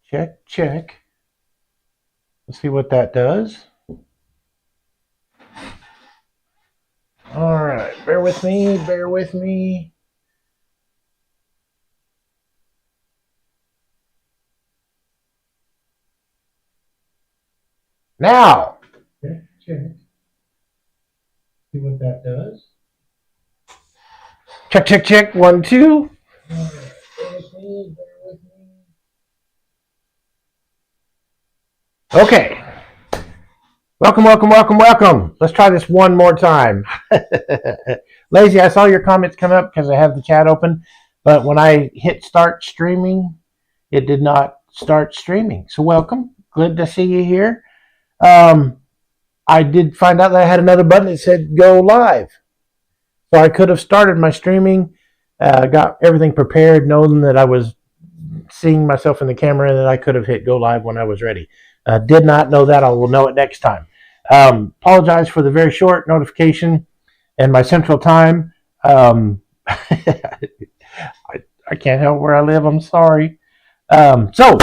Check, check. Let's see what that does. All right, bear with me, bear with me. Now, check, check. See what that does. Check, check, check. 1, 2. All right, bear with me, bear with me. Okay. Welcome, welcome, welcome, welcome. Let's try this one more time. Lazy, I saw your comments come up because I have the chat open, but when I hit start streaming, it did not start streaming. So welcome. Good to see you here. I did find out that I had another button that said go live. So I could have started my streaming, got everything prepared, knowing that I was seeing myself in the camera and that I could have hit go live when I was ready. Did not know that. I will know it next time. Apologize for the very short notification and my central time. I can't help where I live. I'm sorry. So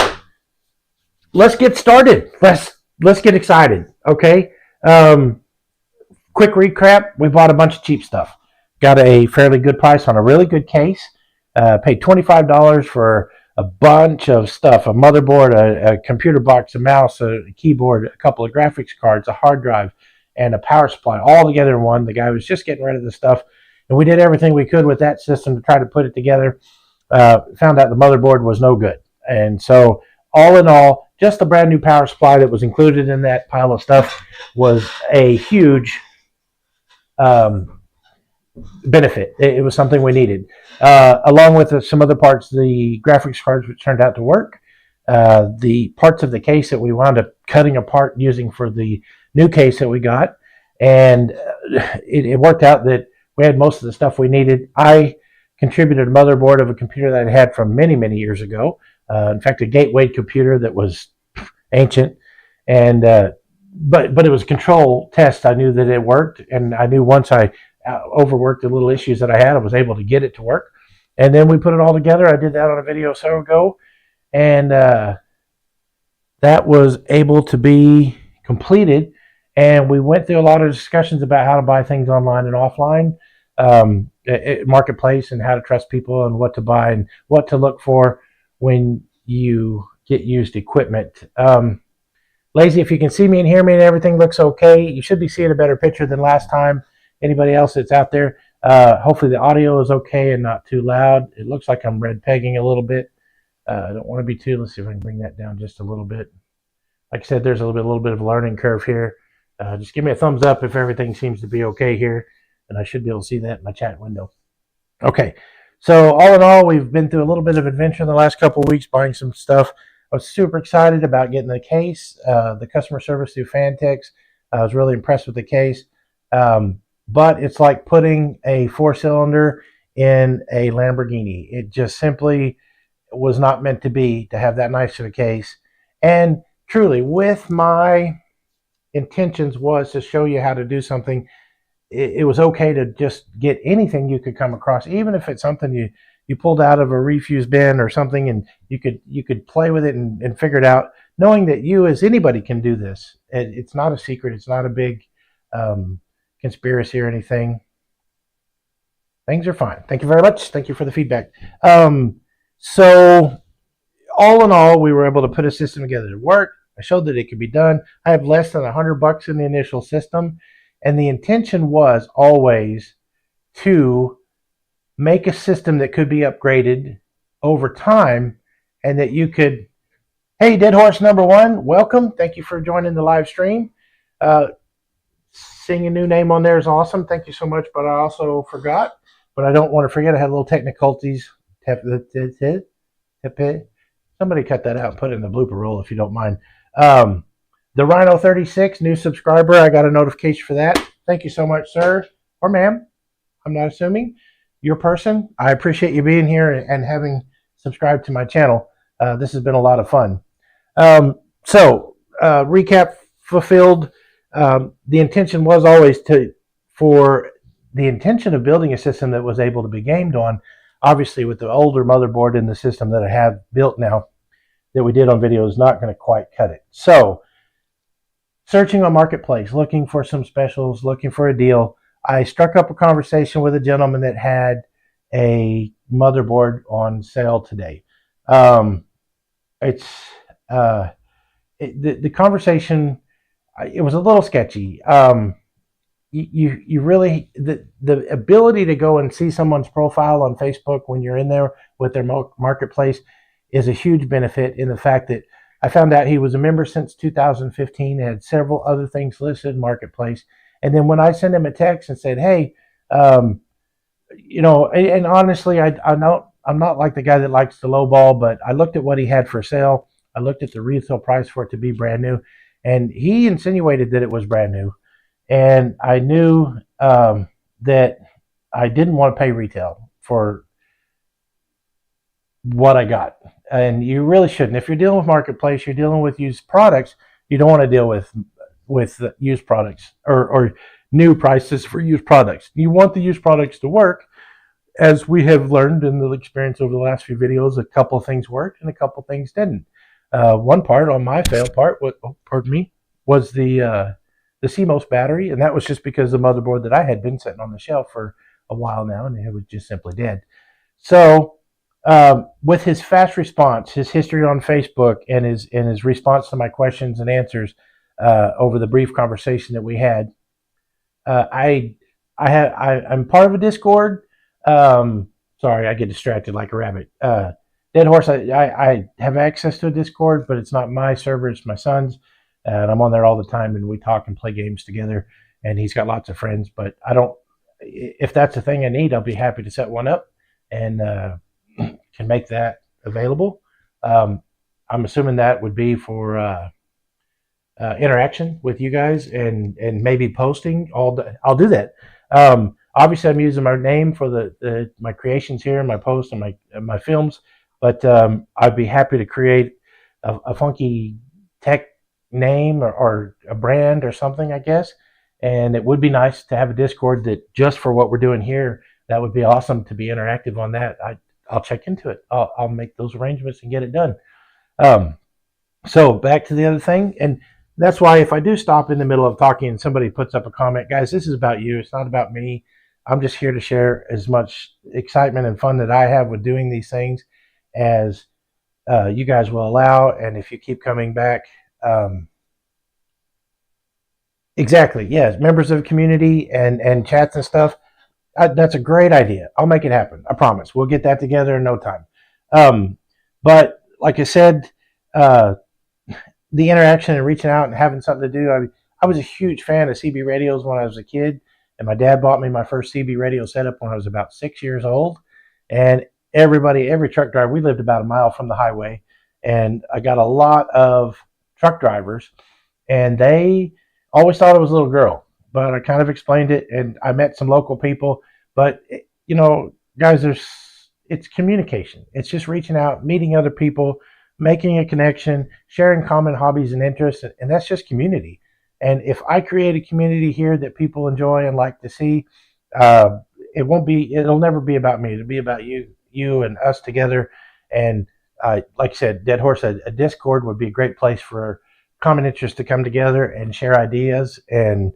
let's get started. Let's get excited. Okay. Quick recap. We bought a bunch of cheap stuff. Got a fairly good price on a really good case. Paid $25 for a bunch of stuff: a motherboard, a computer box, a mouse, a keyboard, a couple of graphics cards, a hard drive, and a power supply, all together in one. The guy was just getting rid of the stuff, and we did everything we could with that system to try to put it together. Found out the motherboard was no good, and so all in all, just the brand new power supply that was included in that pile of stuff was a huge benefit. It was something we needed, along with some other parts, the graphics cards, which turned out to work, the parts of the case that we wound up cutting apart using for the new case that we got, and it worked out that we had most of the stuff we needed. I contributed a motherboard of a computer that I had from many, many years ago. In fact, a Gateway computer that was ancient, and but it was a control test. I knew that it worked, and I knew once I overworked the little issues that I had, I was able to get it to work. And then we put it all together. I did that on a video so ago, and that was able to be completed. And we went through a lot of discussions about how to buy things online and offline, marketplace, and how to trust people and what to buy and what to look for when you get used equipment. Lazy, if you can see me and hear me and everything looks okay, you should be seeing a better picture than last time. Anybody else that's out there, hopefully the audio is okay and not too loud. It looks like I'm red pegging a little bit. I don't want to be too. Let's see if I can bring that down just a little bit. Like I said, there's a little bit of a learning curve here. Just give me a thumbs up if everything seems to be okay here, and I should be able to see that in my chat window. Okay, so all in all, we've been through a little bit of adventure in the last couple of weeks, buying some stuff. I was super excited about getting the case, the customer service through Fantex. I was really impressed with the case. But it's like putting a 4-cylinder in a Lamborghini. It just simply was not meant to be, to have that nice of a case. And truly, with my intentions was to show you how to do something, it was okay to just get anything you could come across, even if it's something you pulled out of a refuse bin or something, and you could play with it and figure it out, knowing that you, as anybody, can do this. It's not a secret. It's not a big conspiracy or anything. Things are fine. Thank you very much. Thank you for the feedback. So all in all, we were able to put a system together to work. I showed that it could be done. I have less than $100 in the initial system, and the intention was always to make a system that could be upgraded over time, and that you could, hey, Dead Horse number 1, welcome. Thank you for joining the live stream. Seeing a new name on there is awesome. Thank you so much. But I also forgot, but I don't want to forget. I had little technicalities. Somebody cut that out and put it in the blooper roll if you don't mind. The Rhino 36, new subscriber. I got a notification for that. Thank you so much, sir or ma'am. I'm not assuming. Your person. I appreciate you being here and having subscribed to my channel. This has been a lot of fun. Recap fulfilled. The intention was always for the intention of building a system that was able to be gamed on. Obviously, with the older motherboard in the system that I have built now, that we did on video is not going to quite cut it. So searching on Marketplace, looking for some specials, looking for a deal, I struck up a conversation with a gentleman that had a motherboard on sale today. It's the conversation, it was a little sketchy. You really, the ability to go and see someone's profile on Facebook when you're in there with their marketplace is a huge benefit, in the fact that I found out he was a member since 2015, had several other things listed in Marketplace. And then when I sent him a text and said, hey, you know, and honestly, I'm not like the guy that likes to lowball, but I looked at what he had for sale. I looked at the retail price for it to be brand new, and he insinuated that it was brand new. And I knew that I didn't want to pay retail for what I got. And you really shouldn't. If you're dealing with Marketplace, you're dealing with used products. You don't want to deal with used products or new prices for used products. You want the used products to work. As we have learned in the experience over the last few videos, a couple of things worked and a couple of things didn't. One part on my fail part, was the CMOS battery, and that was just because the motherboard that I had been sitting on the shelf for a while now, and it was just simply dead. So with his fast response, his history on Facebook, and his response to my questions and answers over the brief conversation that we had, I'm part of a Discord. Sorry, I get distracted like a rabbit. Dead Horse, I have access to a Discord, but it's not my server, it's my son's. And I'm on there all the time, and we talk and play games together. And he's got lots of friends, but I don't. If that's a thing I need, I'll be happy to set one up and can make that available. I'm assuming that would be for interaction with you guys and maybe posting. I'll do that. Obviously, I'm using my name for my creations here, my posts and my films, but I'd be happy to create a funky tech name or a brand or something, I guess. And it would be nice to have a Discord that just for what we're doing here, that would be awesome to be interactive on that. I'll check into it. I'll make those arrangements and get it done. So back to the other thing. And that's why if I do stop in the middle of talking and somebody puts up a comment, guys, this is about you. It's not about me. I'm just here to share as much excitement and fun that I have with doing these things as you guys will allow. And if you keep coming back, exactly, yes, members of the community and chats and stuff, that's a great idea. I'll make it happen. I promise. We'll get that together in no time. But like I said, the interaction and reaching out and having something to do. I was a huge fan of CB radios when I was a kid, and my dad bought me my first CB radio setup when I was about 6 years old. And every truck driver, we lived about a mile from the highway, and I got a lot of truck drivers, and they always thought it was a little girl, but I kind of explained it, and I met some local people. But you know, guys, it's communication. It's just reaching out, meeting other people, making a connection, sharing common hobbies and interests, and that's just community. And if I create a community here that people enjoy and like to see, it'll never be about me. It'll be about you and us together. And like I said, Dead Horse, a Discord would be a great place for common interests to come together and share ideas, and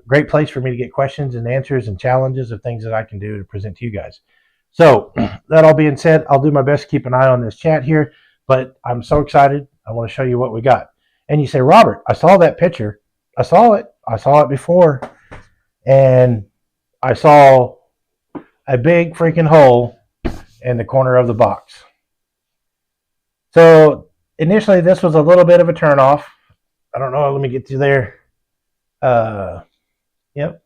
great place for me to get questions and answers and challenges of things that I can do to present to you guys. So that all being said, I'll do my best to keep an eye on this chat here, but I'm so excited. I want to show you what we got. And you say, Robert, I saw that picture. I saw it before, and I saw a big freaking hole in the corner of the box. So initially, this was a little bit of a turnoff. I don't know. Let me get you there. Yep.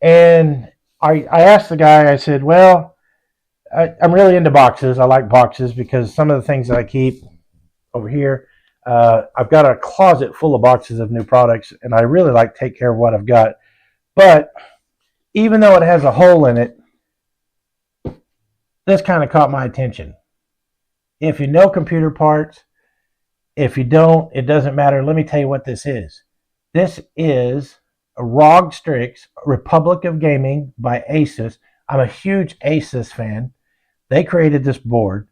And I asked the guy, I said, well, I'm really into boxes. I like boxes because some of the things that I keep over here, I've got a closet full of boxes of new products, and I really like to take care of what I've got. But even though it has a hole in it, this kind of caught my attention. If you know computer parts, if you don't, it doesn't matter. Let me tell you what this is. This is a ROG Strix Republic of Gaming by Asus. I'm a huge Asus fan. They created this board.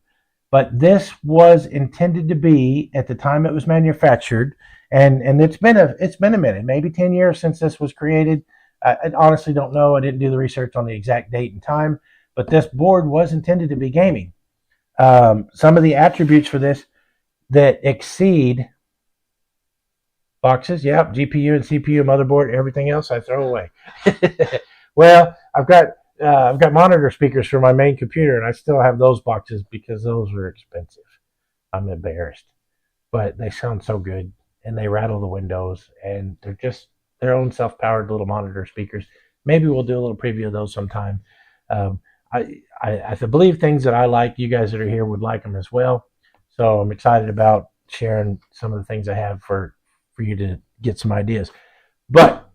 But this was intended to be, at the time it was manufactured, and it's been a minute, maybe 10 years since this was created. I honestly don't know. I didn't do the research on the exact date and time, but this board was intended to be gaming. Some of the attributes for this that exceed boxes, yeah, GPU and CPU, motherboard, everything else I throw away. Well, I've got monitor speakers for my main computer, and I still have those boxes because those are expensive. I'm embarrassed, but they sound so good, and they rattle the windows, and they're just their own self-powered little monitor speakers. Maybe we'll do a little preview of those sometime. I believe things that I like, you guys that are here would like them as well. So I'm excited about sharing some of the things I have for you to get some ideas. But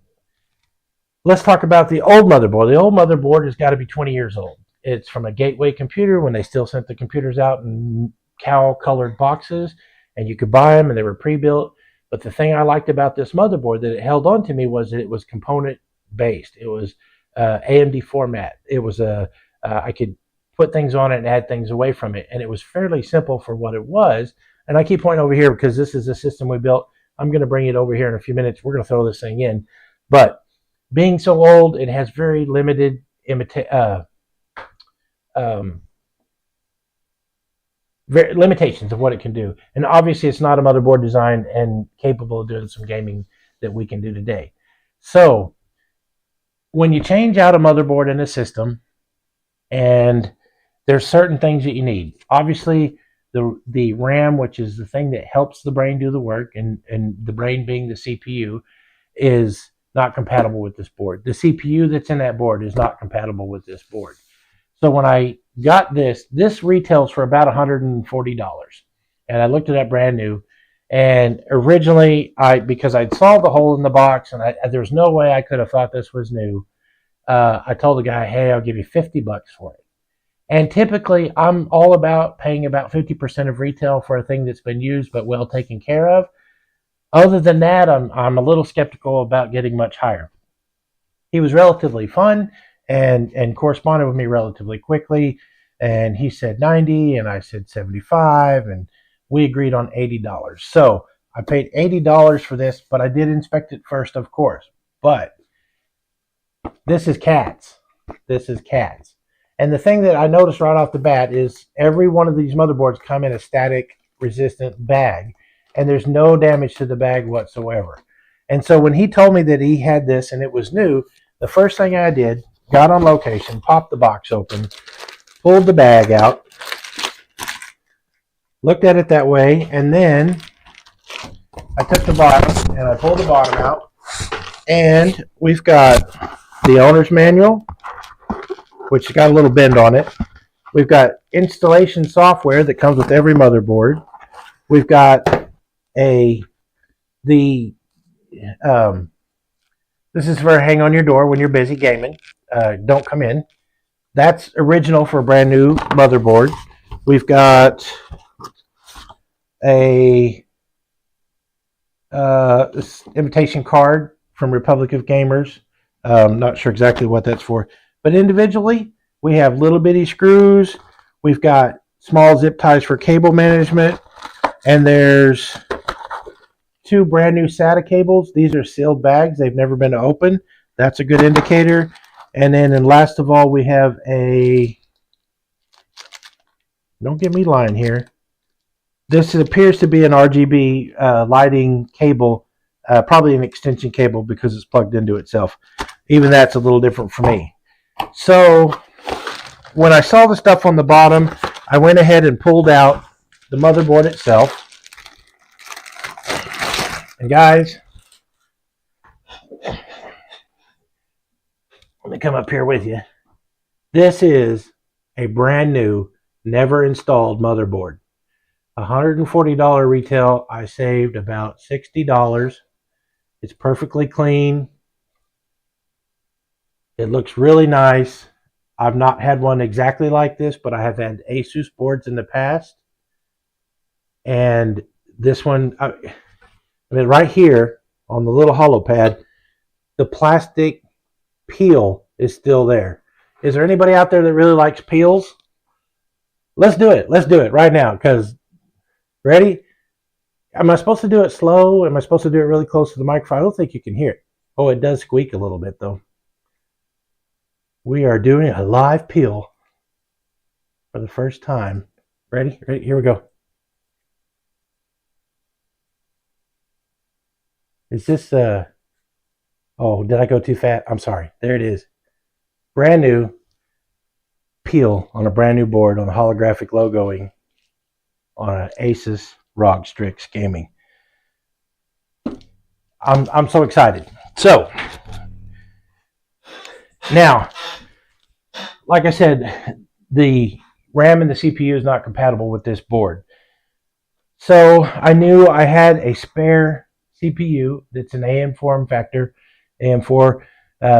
let's talk about the old motherboard. The old motherboard has got to be 20 years old. It's from a Gateway computer when they still sent the computers out in cow-colored boxes, and you could buy them, and they were pre-built. But the thing I liked about this motherboard that it held on to me was that it was component-based. It was AMD format. It was I could put things on it and add things away from it, and it was fairly simple for what it was. And I keep pointing over here because this is a system we built. I'm going to bring it over here in a few minutes. We're going to throw this thing in. But being so old, it has very limited limitations of what it can do. And obviously, it's not a motherboard designed and capable of doing some gaming that we can do today. So when you change out a motherboard in a system, and there's certain things that you need. Obviously, the RAM, which is the thing that helps the brain do the work, and the brain being the CPU, is not compatible with this board. The CPU that's in that board is not compatible with this board. So when I got this retails for about $140. And I looked at that brand new. And originally, because I'd solved the hole in the box, and there's no way I could have thought this was new, I told the guy, hey, I'll give you $50 for it. And typically, I'm all about paying about 50% of retail for a thing that's been used but well taken care of. Other than that, I'm a little skeptical about getting much higher. He was relatively fun and corresponded with me relatively quickly. And he said 90, and I said 75, and we agreed on $80. So I paid $80 for this, but I did inspect it first, of course. But this is cats. This is cats. And the thing that I noticed right off the bat is every one of these motherboards come in a static resistant bag, and there's no damage to the bag whatsoever. And so when he told me that he had this and it was new, the first thing I did, got on location, popped the box open, pulled the bag out, looked at it that way, and then I took the bottom and I pulled the bottom out, and we've got the owner's manual, which has got a little bend on it. We've got installation software that comes with every motherboard. We've got this is for hang on your door when you're busy gaming. Don't come in. That's original for a brand new motherboard. We've got a this invitation card from Republic of Gamers. Not sure exactly what that's for. But individually, we have little bitty screws. We've got small zip ties for cable management. And there's two brand new SATA cables. These are sealed bags. They've never been opened. That's a good indicator. And then last of all, we have a, don't get me lying here. This appears to be an RGB lighting cable, probably an extension cable because it's plugged into itself. Even that's a little different for me. So when I saw the stuff on the bottom, I went ahead and pulled out the motherboard itself. And guys, let me come up here with you. This is a brand new, never installed motherboard. $140 retail. I saved about $60. It's perfectly clean. It looks really nice. I've not had one exactly like this, but I have had Asus boards in the past. And this one, I mean, right here on the little hollow pad, the plastic peel is still there. Is there anybody out there that really likes peels? Let's do it. Let's do it right now. Because ready? Am I supposed to do it slow? Am I supposed to do it really close to the microphone? I don't think you can hear it. Oh, it does squeak a little bit though. We are doing a live peel for the first time. Ready? Ready? Here we go. Is this oh, did I go too fast? I'm sorry. There it is. Brand new peel on a brand new board on a holographic logoing on an Asus ROG Strix Gaming. I'm so excited. So now, like I said, the RAM and the CPU is not compatible with this board. So I knew I had a spare CPU that's an AM4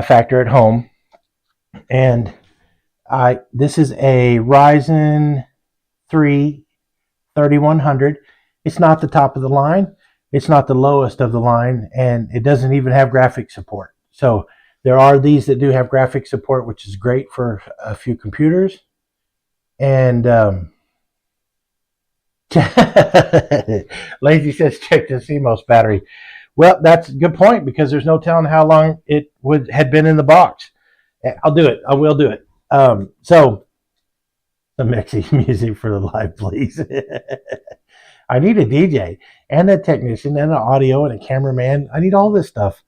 factor at home, and this is a Ryzen 3 3100. It's not the top of the line. It's not the lowest of the line, and it doesn't even have graphics support. So there are these that do have graphics support, which is great for a few computers. And Lazy says check the CMOS battery. Well, that's a good point because there's no telling how long it had been in the box. I'll do it. I will do it. So some Mexi music for the live, please. I need a DJ and a technician and an audio and a cameraman. I need all this stuff.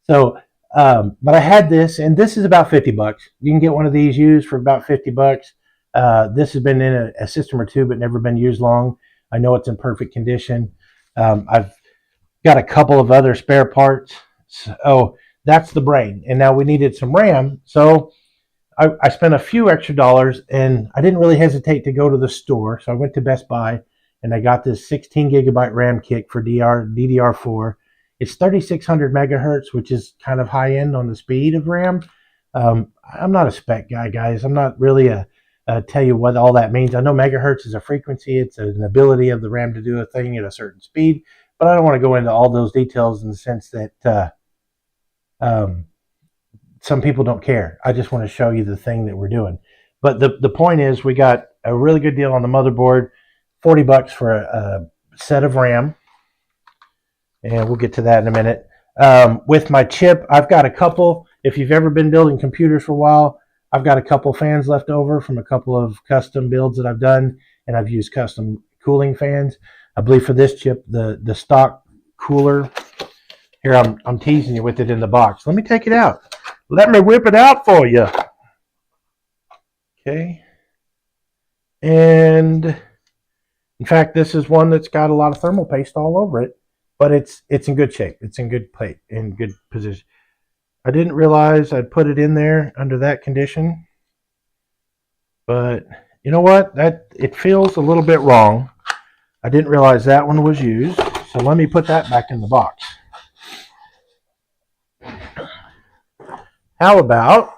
So, but I had this, and this is about $50. You can get one of these used for about $50. This has been in a system or two, but never been used long. I know it's in perfect condition. I've got a couple of other spare parts. So that's the brain. And now we needed some RAM. So I spent a few extra dollars, and I didn't really hesitate to go to the store. So I went to Best Buy, and I got this 16 gigabyte RAM kit for DDR4. It's 3600 megahertz, which is kind of high end on the speed of RAM. I'm not a spec guy, guys. I'm not really tell you what all that means. I know megahertz is a frequency. It's an ability of the RAM to do a thing at a certain speed, but I don't want to go into all those details in the sense that some people don't care. I just want to show you the thing that we're doing. But the point is, we got a really good deal on the motherboard, $40 for a set of RAM, and we'll get to that in a minute. With my chip, I've got a couple. If you've ever been building computers for a while, I've got a couple fans left over from a couple of custom builds that I've done, and I've used custom cooling fans. I believe for this chip, the stock cooler, here I'm teasing you with it in the box. Let me take it out. Let me whip it out for you. Okay. And in fact, this is one that's got a lot of thermal paste all over it, but it's in good shape. It's in good plate, in good position. I didn't realize I'd put it in there under that condition, but you know what? It feels a little bit wrong. I didn't realize that one was used, so let me put that back in the box. How about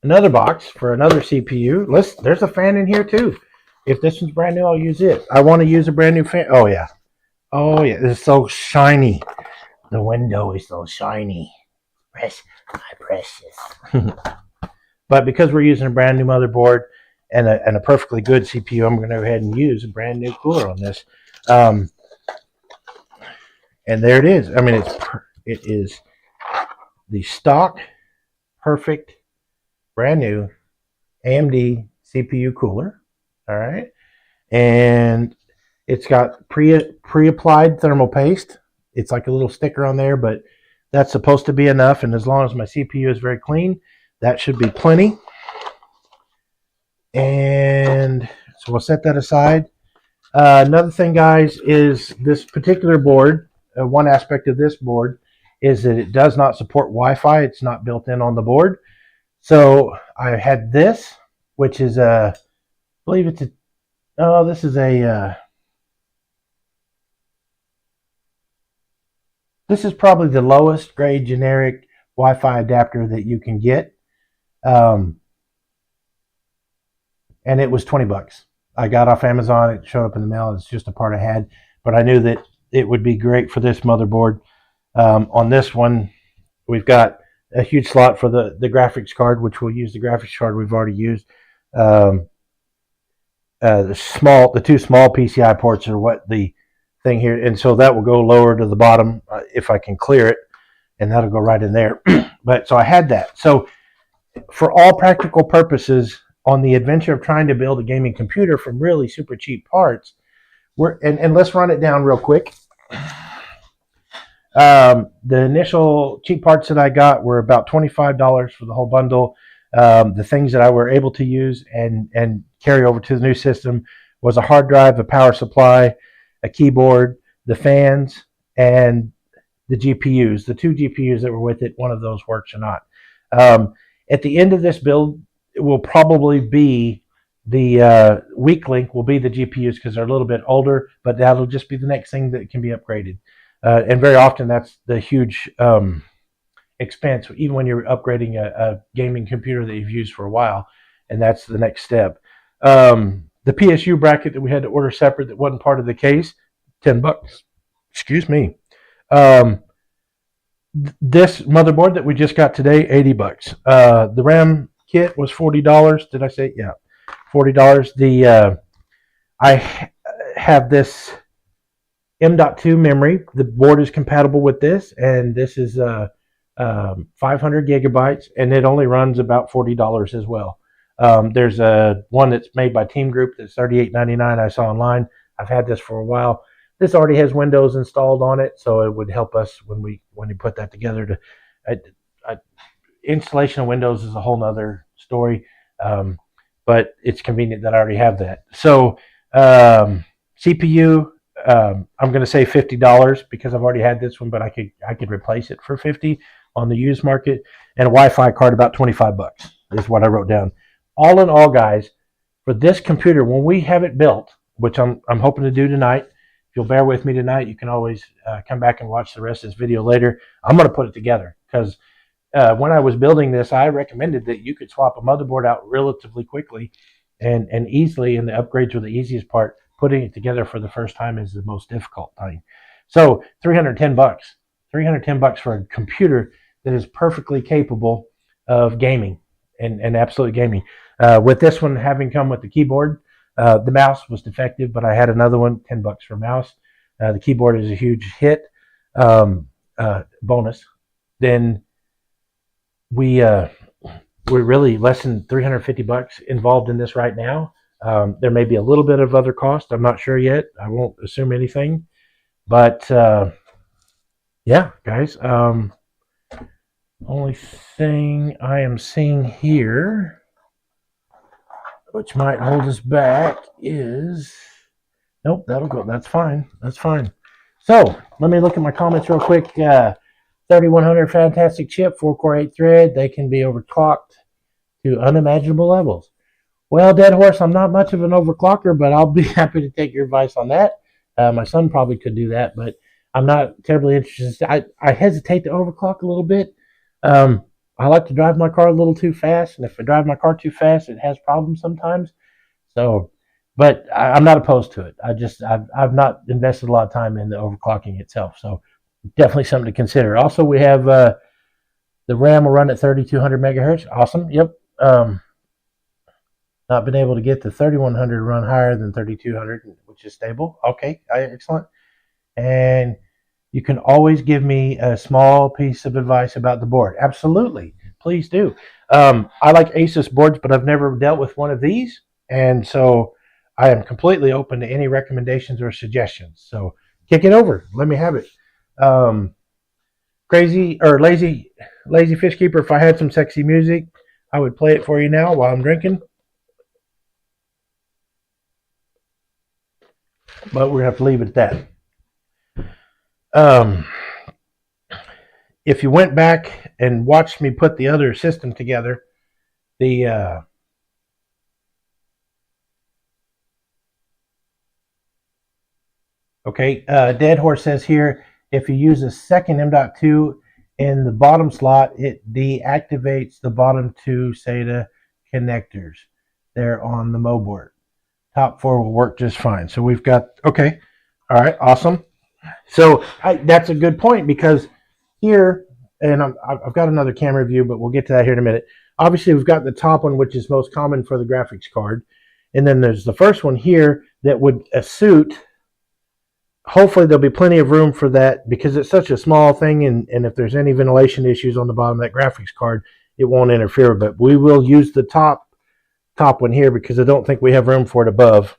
another box for another CPU? There's a fan in here too. If this one's brand new, I'll use it. I want to use a brand new fan. Oh yeah. Oh yeah, it's so shiny. The window is so shiny. My precious. But because we're using a brand new motherboard and a perfectly good CPU, I'm going to go ahead and use a brand new cooler on this. And there it is. I mean, it is the stock, perfect, brand new AMD CPU cooler. All right. And it's got pre-applied thermal paste. It's like a little sticker on there, but that's supposed to be enough. And as long as my CPU is very clean, that should be plenty. And so we'll set that aside. Another thing, guys, is this particular board. One aspect of this board is that it does not support Wi-Fi. It's not built in on the board. So I had this, which is I believe it's a, oh, this is a, this is probably the lowest grade generic Wi-Fi adapter that you can get. And it was $20. I got off Amazon. It showed up in the mail. It's just a part I had, but I knew that it would be great for this motherboard. On this one, we've got a huge slot for the graphics card, which we'll use the graphics card we've already used. The two small PCI ports are what the thing here, and so that will go lower to the bottom if I can clear it, and that'll go right in there. But so I had that. So for all practical purposes, on the adventure of trying to build a gaming computer from really super cheap parts, and let's run it down real quick. The initial cheap parts that I got were about $25 for the whole bundle. The things that I were able to use and carry over to the new system was a hard drive, a power supply, a keyboard, the fans, and the GPUs. The two GPUs that were with it, one of those works or not. At the end of this build, it will probably be the weak link will be the GPUs because they're a little bit older, but that'll just be the next thing that can be upgraded. And very often that's the huge expense, even when you're upgrading a gaming computer that you've used for a while, and that's the next step. The PSU bracket that we had to order separate that wasn't part of the case, $10. Excuse me. This motherboard that we just got today, $80. The RAM kit was $40. Did I say? Yeah, $40. I have this M.2 memory. The board is compatible with this, and this is 500 gigabytes, and it only runs about $40 as well. There's a one that's made by Team Group that's $38.99. I saw online. I've had this for a while. This already has Windows installed on it, so it would help us when we put that together. Installation of Windows is a whole nother story, but it's convenient that I already have that. So CPU, I'm going to say $50 because I've already had this one, but I could replace it for $50 on the used market, and a Wi-Fi card about $25 is what I wrote down. All in all, guys, for this computer, when we have it built, which I'm hoping to do tonight. If you'll bear with me tonight, you can always come back and watch the rest of this video later. I'm going to put it together because when I was building this, I recommended that you could swap a motherboard out relatively quickly and easily, and the upgrades were the easiest part. Putting it together for the first time is the most difficult thing. So $310. $310 for a computer that is perfectly capable of gaming and absolute gaming. With this one having come with the keyboard, the mouse was defective, but I had another one, $10 for mouse. The keyboard is a huge hit, bonus. Then we're really less than $350 involved in this right now. There may be a little bit of other cost. I'm not sure yet. I won't assume anything, but yeah, guys. Only thing I am seeing here, which might hold us back, is nope. That'll go. That's fine. That's fine. So let me look at my comments real quick. 3100 fantastic chip, 4-core 8-thread. They can be overclocked to unimaginable levels. Well, Dead Horse, I'm not much of an overclocker, but I'll be happy to take your advice on that. My son probably could do that, but I'm not terribly interested. I hesitate to overclock a little bit. I like to drive my car a little too fast, and if I drive my car too fast, it has problems sometimes. So, but I'm not opposed to it. I've not invested a lot of time in the overclocking itself, so definitely something to consider. Also, we have the RAM will run at 3200 megahertz. Awesome. Yep. Not been able to get the 3100 run higher than 3200, which is stable. Okay, excellent. And you can always give me a small piece of advice about the board. Absolutely. Please do. I like Asus boards, but I've never dealt with one of these. And so I am completely open to any recommendations or suggestions. So kick it over. Let me have it. Crazy or lazy fish keeper, if I had some sexy music, I would play it for you now while I'm drinking. But we're going to have to leave it at that. If you went back and watched me put the other system together, the Dead Horse says here, if you use a second M.2 in the bottom slot, it deactivates the bottom two SATA connectors there on the motherboard. Top 4 will work just fine. So we've got, okay. All right, awesome. So that's a good point because here and I've got another camera view, but we'll get to that here in a minute. Obviously, we've got the top one, which is most common for the graphics card. And then there's the first one here that would suit. Hopefully, there'll be plenty of room for that because it's such a small thing. And if there's any ventilation issues on the bottom of that graphics card, it won't interfere. But we will use the top one here because I don't think we have room for it above.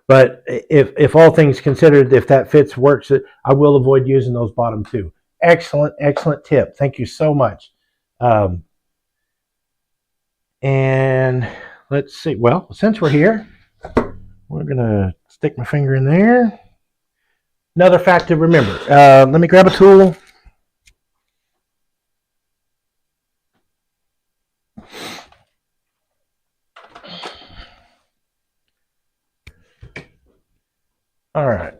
But if all things considered, if that fits, works, I will avoid using those bottom two. Excellent, excellent tip. Thank you so much. And let's see. Well, since we're here, we're going to stick my finger in there. Another fact to remember. Let me grab a tool. All right.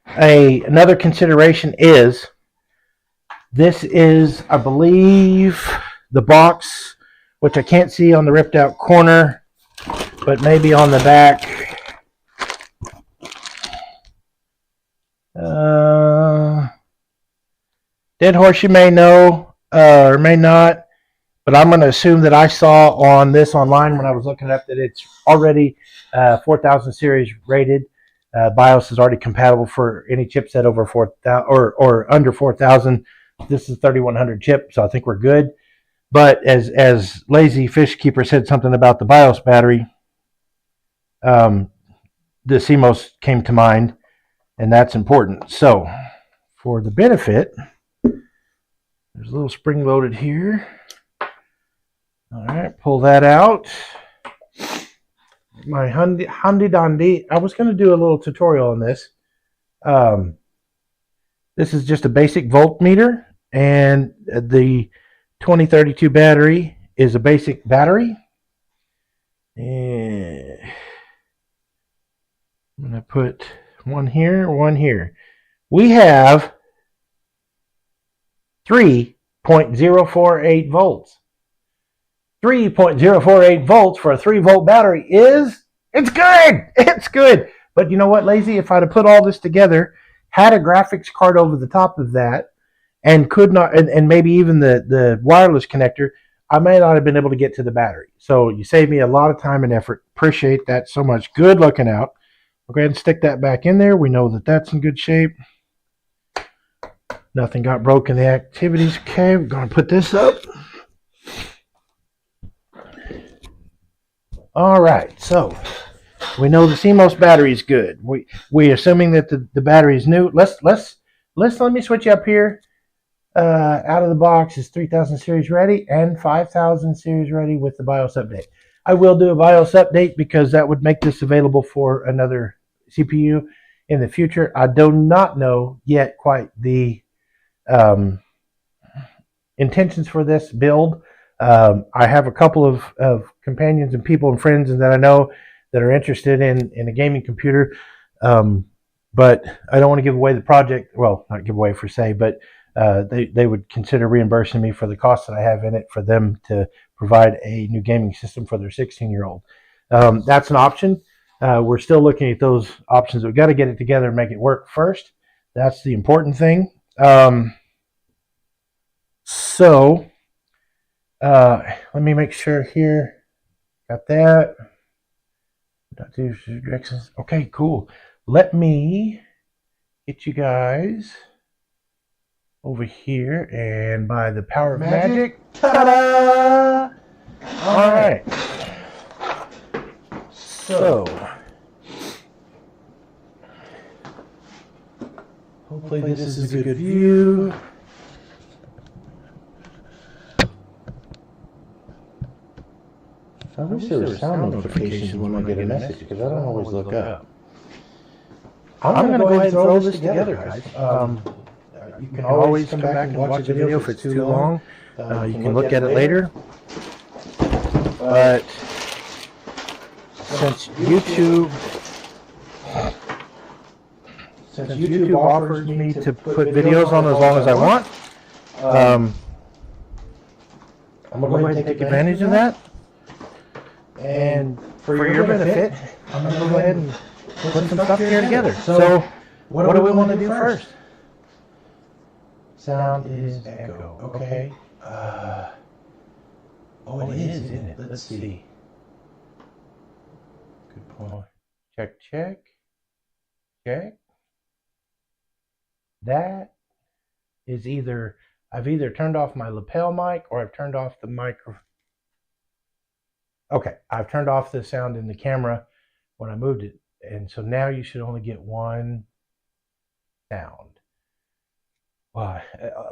Another consideration is this is, I believe, the box, which I can't see on the ripped out corner, but maybe on the back. Dead horse, you may know or may not, but I'm going to assume that I saw on this online when I was looking up that it's already 4000 series rated. BIOS is already compatible for any chipset over 4,000 or under 4,000. This is 3100 chip, so I think we're good. But as Lazy Fish Keeper said something about the BIOS battery, the CMOS came to mind, and that's important. So for the benefit, there's a little spring loaded here. All right, pull that out. My handy dandy. I was going to do a little tutorial on this. This is just a basic voltmeter, and the 2032 battery is a basic battery. And I'm going to put one here, one here. We have 3.048 volts. 3.048 volts for a 3-volt battery it's good. It's good. But you know what, Lazy? If I'd have put all this together, had a graphics card over the top of that, and could not, and maybe even the wireless connector, I may not have been able to get to the battery. So you saved me a lot of time and effort. Appreciate that so much. Good looking out. We'll go ahead and stick that back in there. We know that that's in good shape. Nothing got broken in the activities. Okay, we're going to put this up. All right, so we know the CMOS battery is good. We assuming that the battery is new. Let me switch up here. Out of the box is 3000 series ready and 5000 series ready with the BIOS update. I will do a BIOS update because that would make this available for another CPU in the future. I do not know yet quite the intentions for this build. I have a couple of companions and people and friends that I know that are interested in a gaming computer, but I don't want to give away the project. Well, not give away per se, but they would consider reimbursing me for the cost that I have in it for them to provide a new gaming system for their 16-year-old. That's an option. We're still looking at those options. We've got to get it together and make it work first. That's the important thing. So let me make sure here. Got that. Okay, cool. Let me get you guys over here, and by the power of magic, ta-da! All right. So, hopefully this is a good view. I wish there were sound notifications when I get a message, because I don't always look up. I'm going to go ahead and throw this together, guys. You can always come back and watch the video if it's too long. You can look at it later. But since YouTube offers me to put videos on as long as I want, I'm going to go ahead and take advantage of that. And for your benefit, I'm going to go ahead and put some stuff here together. So what do we want to do first? sound is echo. Okay. Oh, it is, isn't it? Let's see. Good point. Check, check. Check. That is either, I've either turned off my lapel mic or I've turned off the microphone. Okay, I've turned off the sound in the camera when I moved it. And so now you should only get one sound. Well,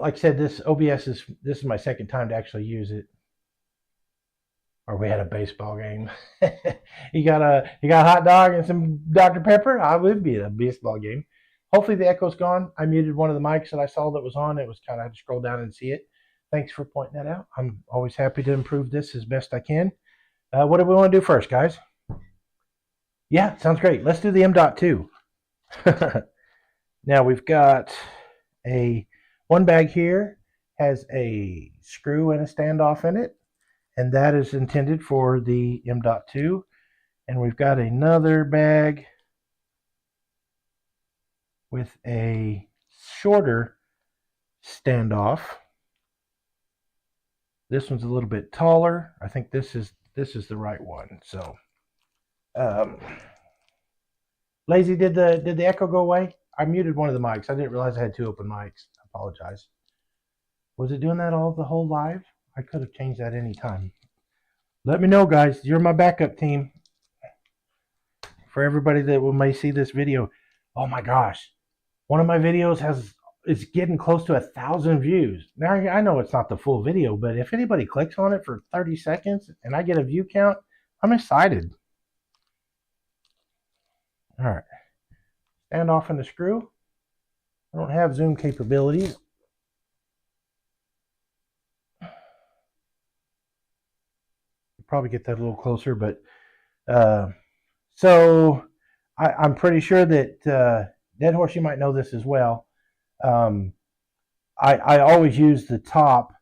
like I said, this is my second time to actually use it. Or we had a baseball game. you got a hot dog and some Dr. Pepper? I would be at a baseball game. Hopefully the echo's gone. I muted one of the mics that I saw that was on. It was kind of, I had to scroll down and see it. Thanks for pointing that out. I'm always happy to improve this as best I can. What do we want to do first, guys? Yeah, sounds great. Let's do the M.2. Now we've got one bag here has a screw and a standoff in it, and that is intended for the M.2. And we've got another bag with a shorter standoff. This one's a little bit taller. I think this is the right one. So, Lazy, did the echo go away? I muted one of the mics. I didn't realize I had two open mics. I apologize. Was it doing that the whole live? I could have changed that any time. Let me know, guys. You're my backup team. For everybody that may see this video, oh my gosh, one of my videos is getting close to 1,000 views. Now I know it's not the full video, but if anybody clicks on it for 30 seconds and I get a view count, I'm excited. All right, stand off in the screw. I don't have zoom capabilities. Probably get that a little closer, but so I'm pretty sure that Dead Horse, you might know this as well. I always use the top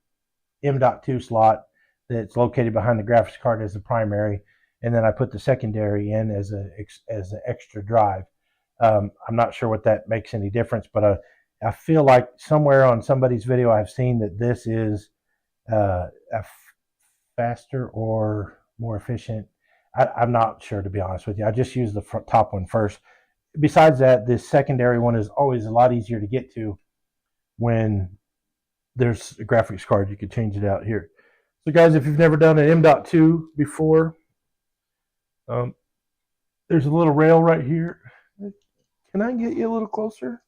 M.2 slot that's located behind the graphics card as the primary, and then I put the secondary in as an extra drive. I'm not sure what that makes any difference, but I feel like somewhere on somebody's video I've seen that this is a faster or more efficient. I'm not sure, to be honest with you. I just use the top one first. Besides that, this secondary one is always a lot easier to get to when there's a graphics card. You could change it out here. So guys, if you've never done an M.2 before, there's a little rail right here. Can I get you a little closer?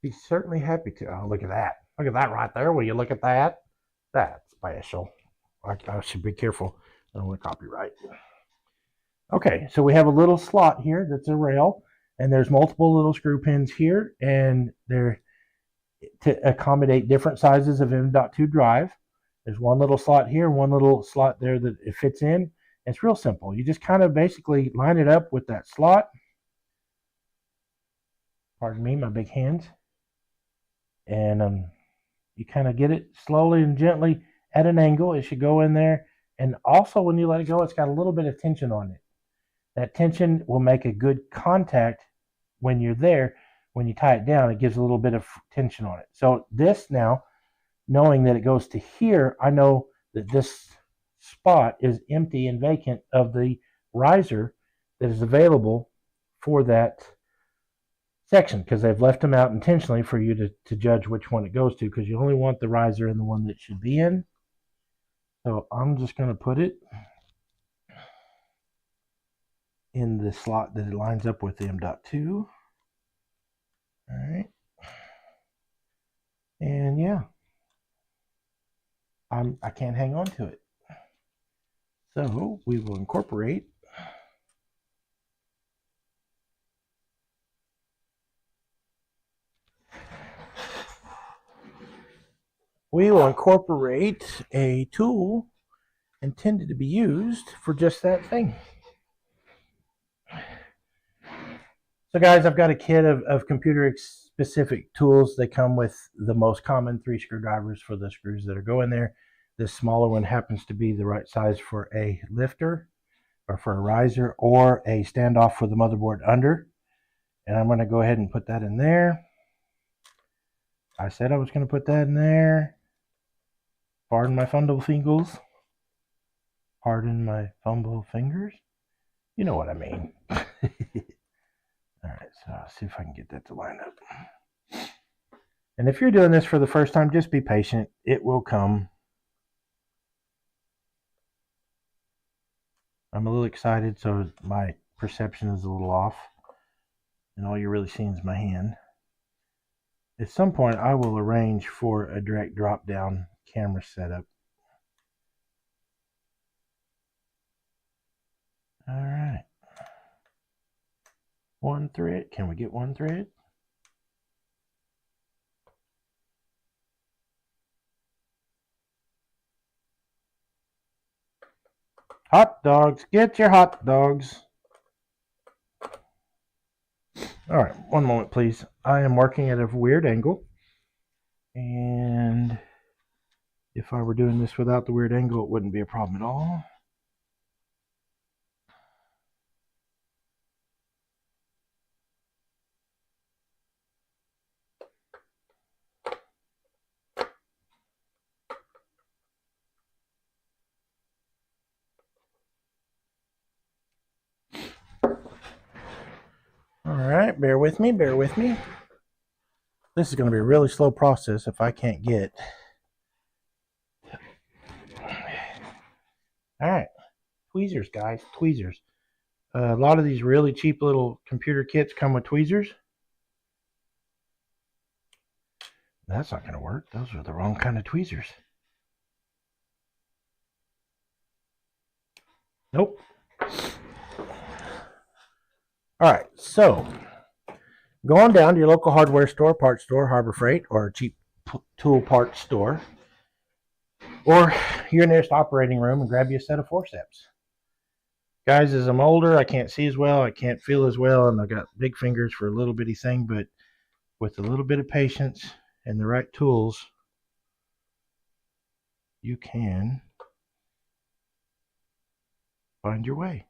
Be certainly happy to. Oh, look at that. Look at that right there. Will you look at that? That's special. I should be careful. I don't want to copyright. Okay, so we have a little slot here that's a rail, and there's multiple little screw pins here, and they're to accommodate different sizes of M.2 drive. There's one little slot here, one little slot there that it fits in. It's real simple. You just kind of basically line it up with that slot. Pardon me, my big hands. And you kind of get it slowly and gently at an angle. It should go in there. And also when you let it go, it's got a little bit of tension on it. That tension will make a good contact when you're there. When you tie it down, it gives a little bit of tension on it. So this now, knowing that it goes to here, I know that this spot is empty and vacant of the riser that is available for that section, because they've left them out intentionally for you to judge which one it goes to, because you only want the riser in the one that should be in. So I'm just going to put it in the slot that it lines up with the M.2. All right. And yeah, I can't hang on to it. So we will incorporate a tool intended to be used for just that thing. So guys, I've got a kit of computer specific tools. They come with the most common 3 screwdrivers for the screws that are going there. This smaller one happens to be the right size for a lifter. or for a riser, or a standoff for the motherboard under. And I'm going to go ahead and put that in there. I said I was going to put that in there. Pardon my fumble fingers. Pardon my fumble fingers. You know what I mean. All right, so I'll see if I can get that to line up. And if you're doing this for the first time, just be patient. It will come. I'm a little excited, so my perception is a little off. And all you're really seeing is my hand. At some point, I will arrange for a direct drop-down camera setup. All right. One thread. Can we get one thread? Hot dogs. Get your hot dogs. All right. One moment, please. I am working at a weird angle. And if I were doing this without the weird angle, it wouldn't be a problem at all. All right, bear with me, bear with me. This is going to be a really slow process if I can't get. All right, tweezers, guys, tweezers. A lot of these really cheap little computer kits come with tweezers. That's not going to work. Those are the wrong kind of tweezers. Nope. All right, so go on down to your local hardware store, parts store, Harbor Freight, or cheap tool parts store, or your nearest operating room, and grab you a set of forceps. Guys, as I'm older, I can't see as well, I can't feel as well, and I've got big fingers for a little bitty thing, but with a little bit of patience and the right tools, you can find your way.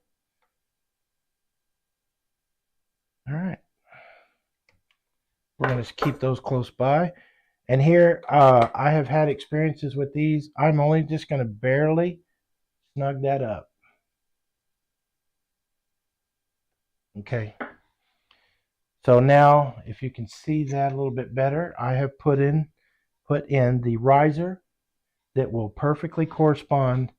All right. We're going to keep those close by. And here, I have had experiences with these. I'm only just going to barely snug that up. Okay. So now, if you can see that a little bit better, I have put in the riser that will perfectly correspond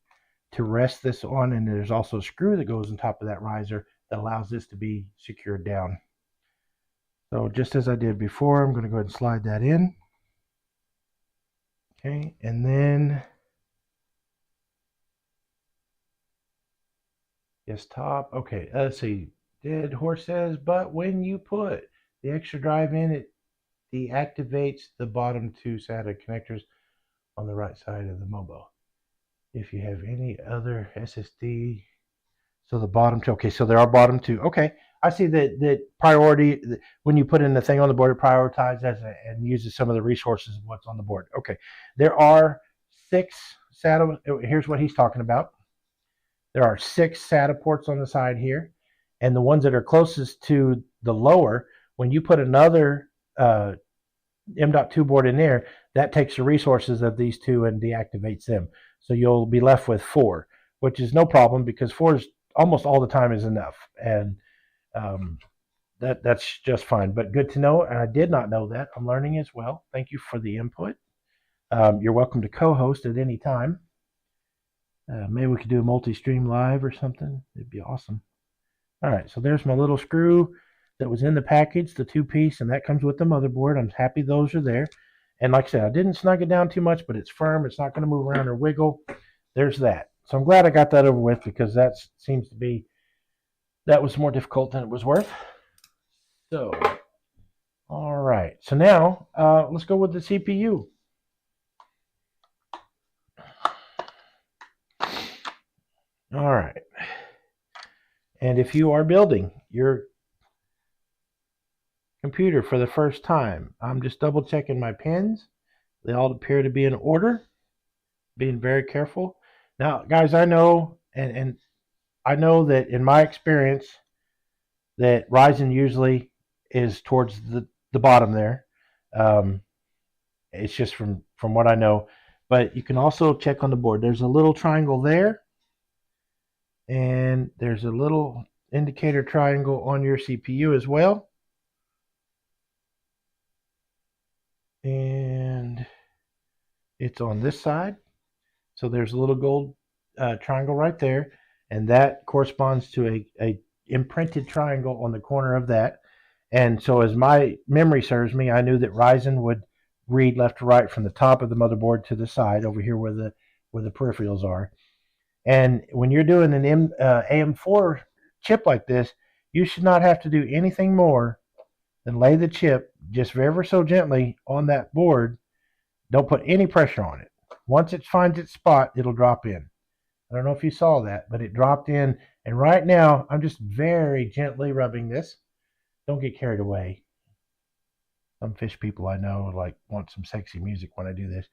to rest this on. And there's also a screw that goes on top of that riser that allows this to be secured down. So just as I did before, I'm going to go ahead and slide that in. Okay, and then yes, top. Okay, let's see. Dead horse says, but when you put the extra drive in, it deactivates the bottom two SATA connectors on the right side of the MOBO. If you have any other SSD, so the bottom two. Okay, so there are bottom two. Okay, I see that priority, when you put in the thing on the board, it prioritizes and uses some of the resources of what's on the board. Okay, there are 6 SATA. Here's what he's talking about. There are 6 SATA ports on the side here, and the ones that are closest to the lower, when you put another M.2 board in there, that takes the resources of these two and deactivates them. So you'll be left with 4, which is no problem because 4 is almost all the time is enough. And that's just fine. But good to know. And I did not know that. I'm learning as well. Thank you for the input. You're welcome to co-host at any time. Maybe we could do a multi-stream live or something. It'd be awesome. All right, so there's my little screw that was in the package, the 2-piece, and that comes with the motherboard. I'm happy those are there. And like I said, I didn't snug it down too much, but it's firm. It's not going to move around or wiggle. There's that. So I'm glad I got that over with because that seems to be, that was more difficult than it was worth. So, all right. So now, let's go with the CPU. All right. And if you are building your computer for the first time, I'm just double checking my pins. They all appear to be in order. Being very careful. Now, guys, I know, and I know that in my experience that Ryzen usually is towards the bottom there. Um, it's just from what I know. But you can also check on the board. There's a little triangle there, and there's a little indicator triangle on your CPU as well. And it's on this side. So there's a little gold triangle right there, and that corresponds to a imprinted triangle on the corner of that. And so as my memory serves me, I knew that Ryzen would read left to right from the top of the motherboard to the side over here where the peripherals are. And when you're doing an AM4 chip like this, you should not have to do anything more than lay the chip just ever so gently on that board. Don't put any pressure on it. Once it finds its spot, it'll drop in. I don't know if you saw that, but it dropped in. And right now, I'm just very gently rubbing this. Don't get carried away. Some fish people I know want some sexy music when I do this.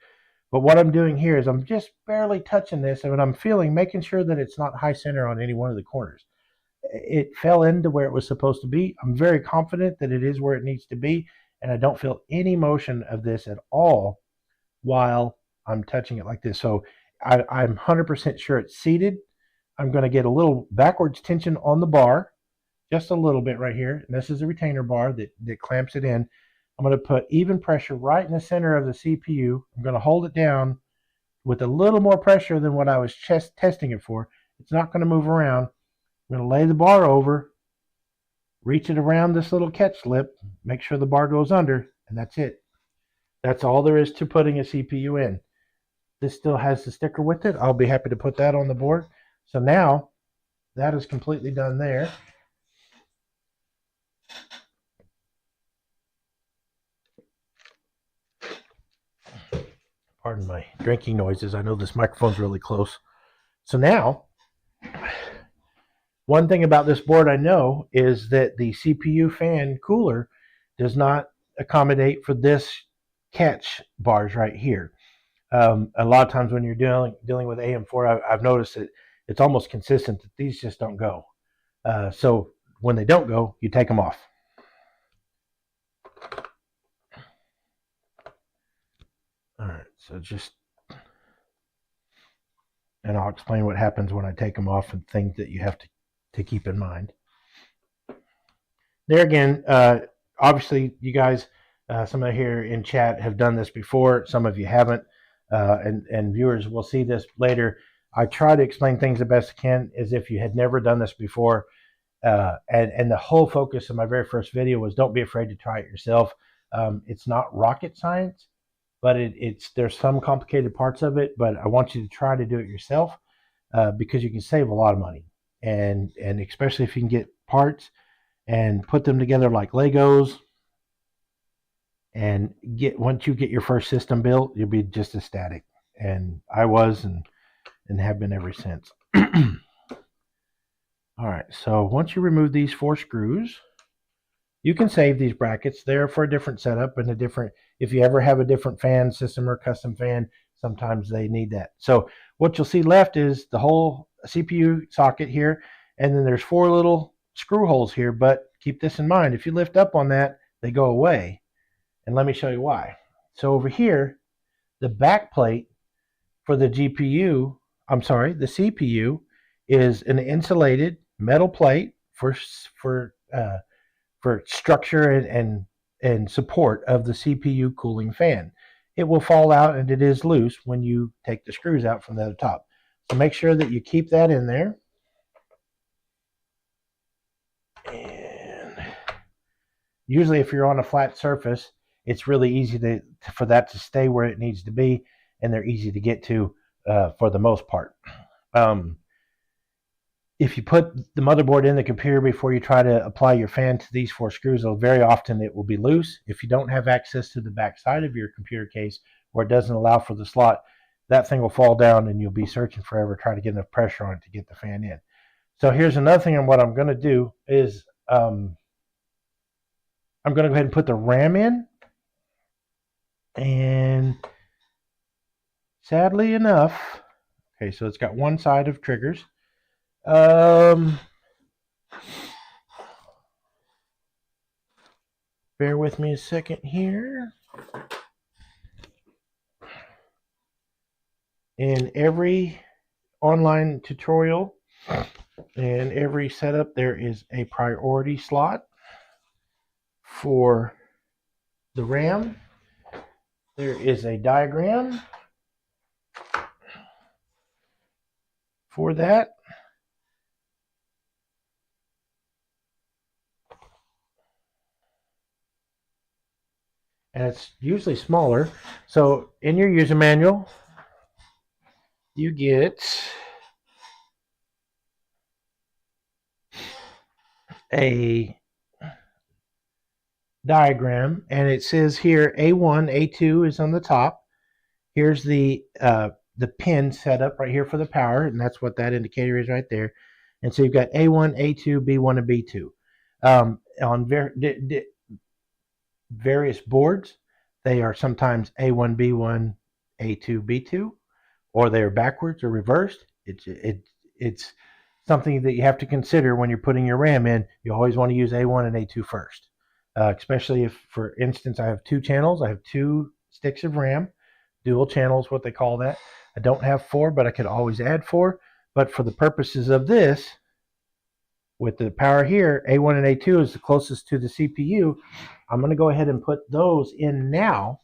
But what I'm doing here is I'm just barely touching this, and I'm making sure that it's not high center on any one of the corners. It fell into where it was supposed to be. I'm very confident that it is where it needs to be, and I don't feel any motion of this at all while I'm touching it like this. So I'm 100% sure it's seated. I'm going to get a little backwards tension on the bar, just a little bit right here. And this is a retainer bar that clamps it in. I'm going to put even pressure right in the center of the CPU. I'm going to hold it down with a little more pressure than what I was testing it for. It's not going to move around. I'm going to lay the bar over, reach it around this little catch lip, make sure the bar goes under, and that's it. That's all there is to putting a CPU in. This still has the sticker with it. I'll be happy to put that on the board. So now that is completely done there. Pardon my drinking noises. I know this microphone's really close. So now, one thing about this board I know is that the CPU fan cooler does not accommodate for this catch bars right here. A lot of times when you're dealing with AM4, I've noticed that it's almost consistent that these just don't go. So when they don't go, you take them off. All right, so and I'll explain what happens when I take them off and things that you have to keep in mind. There again, obviously you guys, some of you here in chat have done this before. Some of you haven't, and viewers will see this later. I try to explain things the best I can as if you had never done this before. And the whole focus of my very first video was don't be afraid to try it yourself. It's not rocket science, but there's some complicated parts of it, but I want you to try to do it yourself because you can save a lot of money. And especially if you can get parts and put them together like Legos, and once you get your first system built, you'll be just ecstatic. And I was and have been ever since. All right, so once you remove these 4 screws, you can save these brackets. They're for a different setup and if you ever have a different fan system or custom fan, sometimes they need that. So what you'll see left is the whole CPU socket here, and then there's 4 little screw holes here, but keep this in mind. If you lift up on that, they go away. And let me show you why. So over here, the back plate for the CPU is an insulated metal plate for structure and support of the CPU cooling fan. It will fall out, and it is loose when you take the screws out from the other top. So make sure that you keep that in there. And usually if you're on a flat surface, it's really easy for that to stay where it needs to be, and they're easy to get to for the most part. If you put the motherboard in the computer before you try to apply your fan to these 4 screws, very often it will be loose. If you don't have access to the back side of your computer case where it doesn't allow for the slot, that thing will fall down and you'll be searching forever trying to get enough pressure on it to get the fan in. So here's another thing, and what I'm going to do is I'm going to go ahead and put the RAM in. And sadly enough, okay, so it's got one side of triggers. Bear with me a second here. In every online tutorial and every setup, there is a priority slot for the RAM. There is a diagram for that. And it's usually smaller. So in your user manual, you get a diagram, and it says here A1, A2 is on the top. Here's the pin set up right here for the power, and that's what that indicator is right there. And so you've got A1, A2, B1, and B2. On various boards, they are sometimes A1, B1, A2, B2, or they are backwards or reversed. It's something that you have to consider when you're putting your RAM in. You always want to use A1 and A2 first, especially if, for instance, I have 2 channels. I have 2 sticks of RAM. Dual channels, what they call that. I don't have 4, but I could always add 4. But for the purposes of this, with the power here, A1 and A2 is the closest to the CPU. I'm going to go ahead and put those in now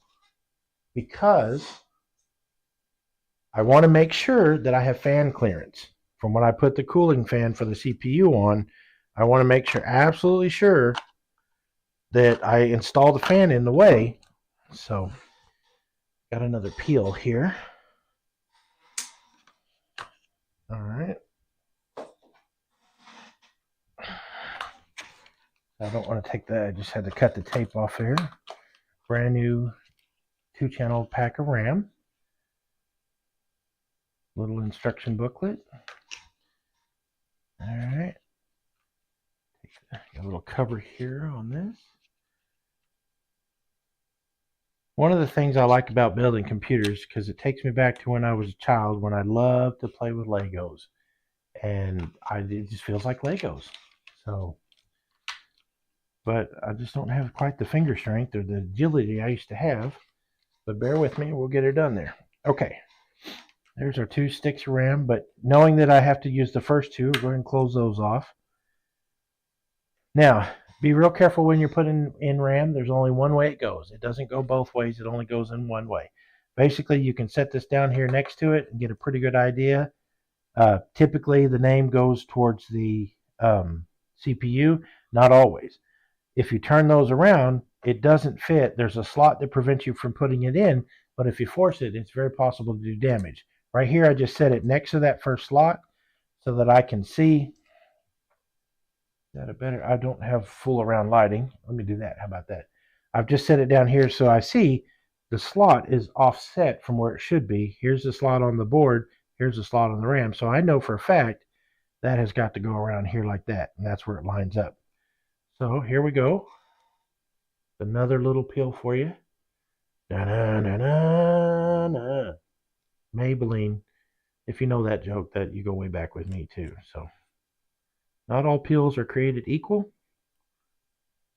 because I want to make sure that I have fan clearance. From when I put the cooling fan for the CPU on, I want to make sure, absolutely sure, that I install the fan in the way. So, got another peel here. All right. I don't want to take that. I just had to cut the tape off there. Brand new 2-channel pack of RAM. Little instruction booklet. All right. Got a little cover here on this. One of the things I like about building computers, because it takes me back to when I was a child, when I loved to play with Legos. And it just feels like Legos. So, but I just don't have quite the finger strength or the agility I used to have. But bear with me, we'll get her done there. Okay, there's our 2 sticks of RAM, but knowing that I have to use the first 2, we'll go ahead and close those off. Now, be real careful when you're putting in RAM. There's only one way it goes. It doesn't go both ways. It only goes in one way. Basically, you can set this down here next to it and get a pretty good idea. Typically, the name goes towards the CPU. Not always. If you turn those around, it doesn't fit. There's a slot that prevents you from putting it in, but if you force it, it's very possible to do damage. Right here, I just set it next to that first slot so that I can see that a better. I don't have full around lighting. Let me do that. How about that? I've just set it down here so I see the slot is offset from where it should be. Here's the slot on the board. Here's the slot on the RAM. So I know for a fact that has got to go around here like that, and that's where it lines up. So here we go. Another little peel for you. Da-na-na-na-na. Maybelline. If you know that joke, that you go way back with me too. So not all peels are created equal.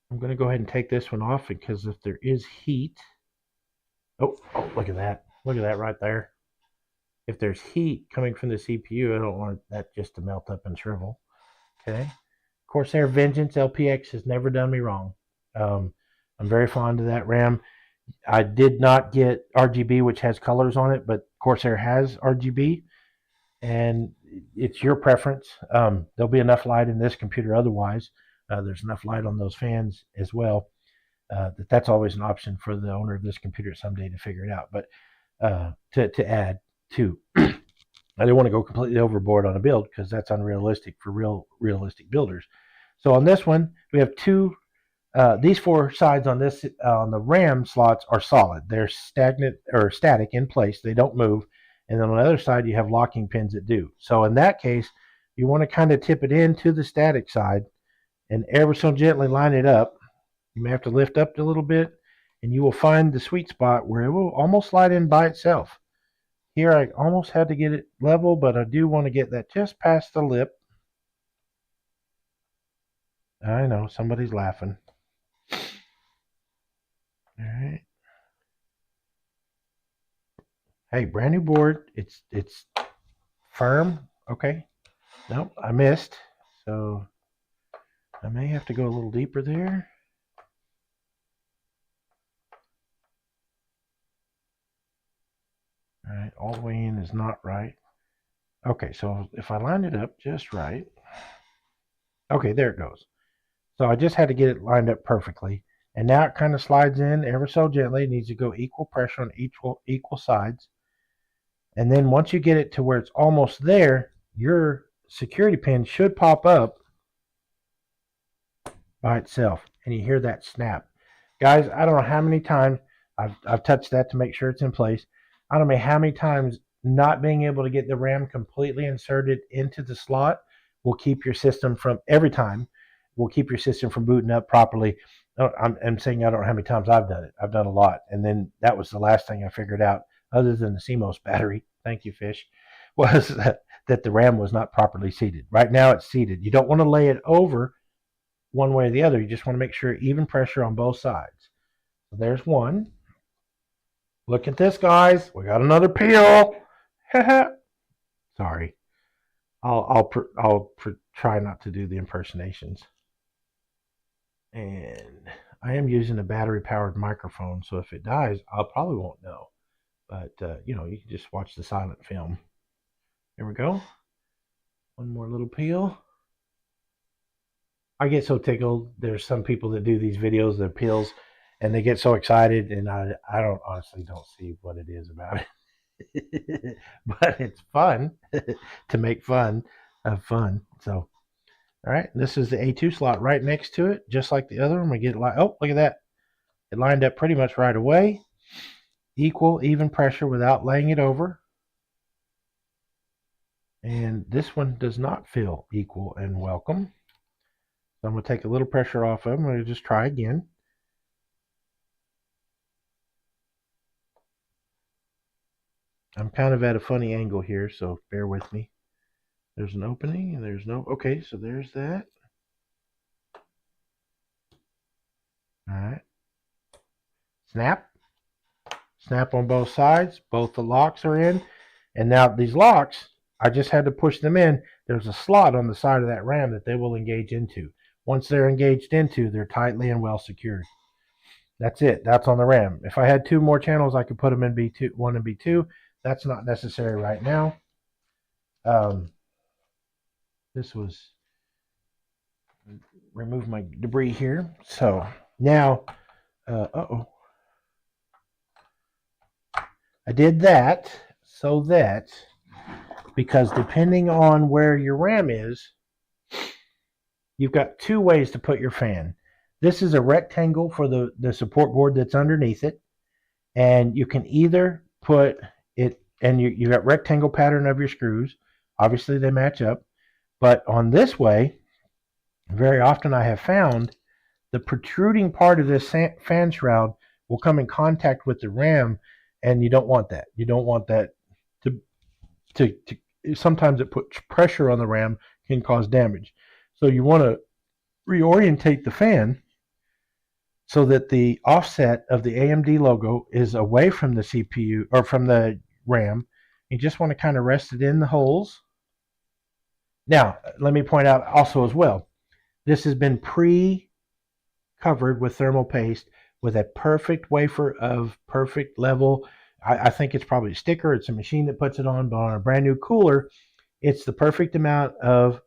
I'm going to go ahead and take this one off because if there is heat. Oh, look at that. Look at that right there. If there's heat coming from the CPU, I don't want that just to melt up and shrivel. Okay. Corsair Vengeance LPX has never done me wrong. I'm very fond of that RAM. I did not get RGB, which has colors on it, but Corsair has RGB, and it's your preference. There'll be enough light in this computer otherwise. There's enough light on those fans as well. That's always an option for the owner of this computer someday to figure it out. But to add to, I didn't want to go completely overboard on a build because that's unrealistic for realistic builders. So on this one, we have these 4 sides on this on the RAM slots are solid. They're stagnant or static in place. They don't move. And then on the other side, you have locking pins that do. So in that case, you want to kind of tip it into the static side and ever so gently line it up. You may have to lift up a little bit, and you will find the sweet spot where it will almost slide in by itself. Here I almost had to get it level, but I do want to get that just past the lip. I know, somebody's laughing. All right. Hey, brand new board. It's firm. Okay. Nope, I missed. So I may have to go a little deeper there. All right, all the way in is not right. Okay, so if I line it up just right. Okay, there it goes. So I just had to get it lined up perfectly. And now it kind of slides in ever so gently. It needs to go equal pressure on equal sides. And then once you get it to where it's almost there, your security pin should pop up by itself. And you hear that snap. Guys, I don't know how many times I've touched that to make sure it's in place. I don't know how many times not being able to get the RAM completely inserted into the slot will keep your system from, every time, will keep your system from booting up properly. I'm saying I don't know how many times I've done it. I've done a lot. And then that was the last thing I figured out, other than the CMOS battery, thank you, Fish, was that the RAM was not properly seated. Right now it's seated. You don't want to lay it over one way or the other. You just want to make sure even pressure on both sides. So there's one. Look at this, guys. We got another peel. Sorry. I'll try not to do the impersonations. And I am using a battery-powered microphone, so if it dies, I probably won't know. But, you know, you can just watch the silent film. There we go. One more little peel. I get so tickled. There's some people that do these videos, their peels, and they get so excited, and I honestly don't see what it is about it. But it's fun to make fun of fun. So, all right, this is the A2 slot right next to it, just like the other one. We get oh, look at that. It lined up pretty much right away. Equal, even pressure without laying it over. And this one does not feel equal and welcome. So I'm going to take a little pressure off of them. I'm going to just try again. I'm kind of at a funny angle here, so bear with me. There's an opening, and there's no... Okay, so there's that. All right. Snap. Snap on both sides. Both the locks are in. And now these locks, I just had to push them in. There's a slot on the side of that RAM that they will engage into. Once they're engaged into, they're tightly and well secured. That's it. That's on the RAM. If I had two more channels, I could put them in B2, 1 and B2. That's not necessary right now. This was, remove my debris here. So now, I did that so that, because depending on where your RAM is, you've got two ways to put your fan. This is a rectangle for the support board that's underneath it. And you can either put it, and you got rectangle pattern of your screws. Obviously they match up. But on this way, very often I have found the protruding part of this fan shroud will come in contact with the RAM, and you don't want that. You don't want that to sometimes it puts pressure on the RAM, can cause damage. So you want to reorientate the fan so that the offset of the AMD logo is away from the CPU or from the RAM. You just want to kind of rest it in the holes. Now, let me point out also as well, this has been pre-covered with thermal paste with a perfect wafer of perfect level. I think it's probably a sticker. It's a machine that puts it on, but on a brand new cooler, it's the perfect amount of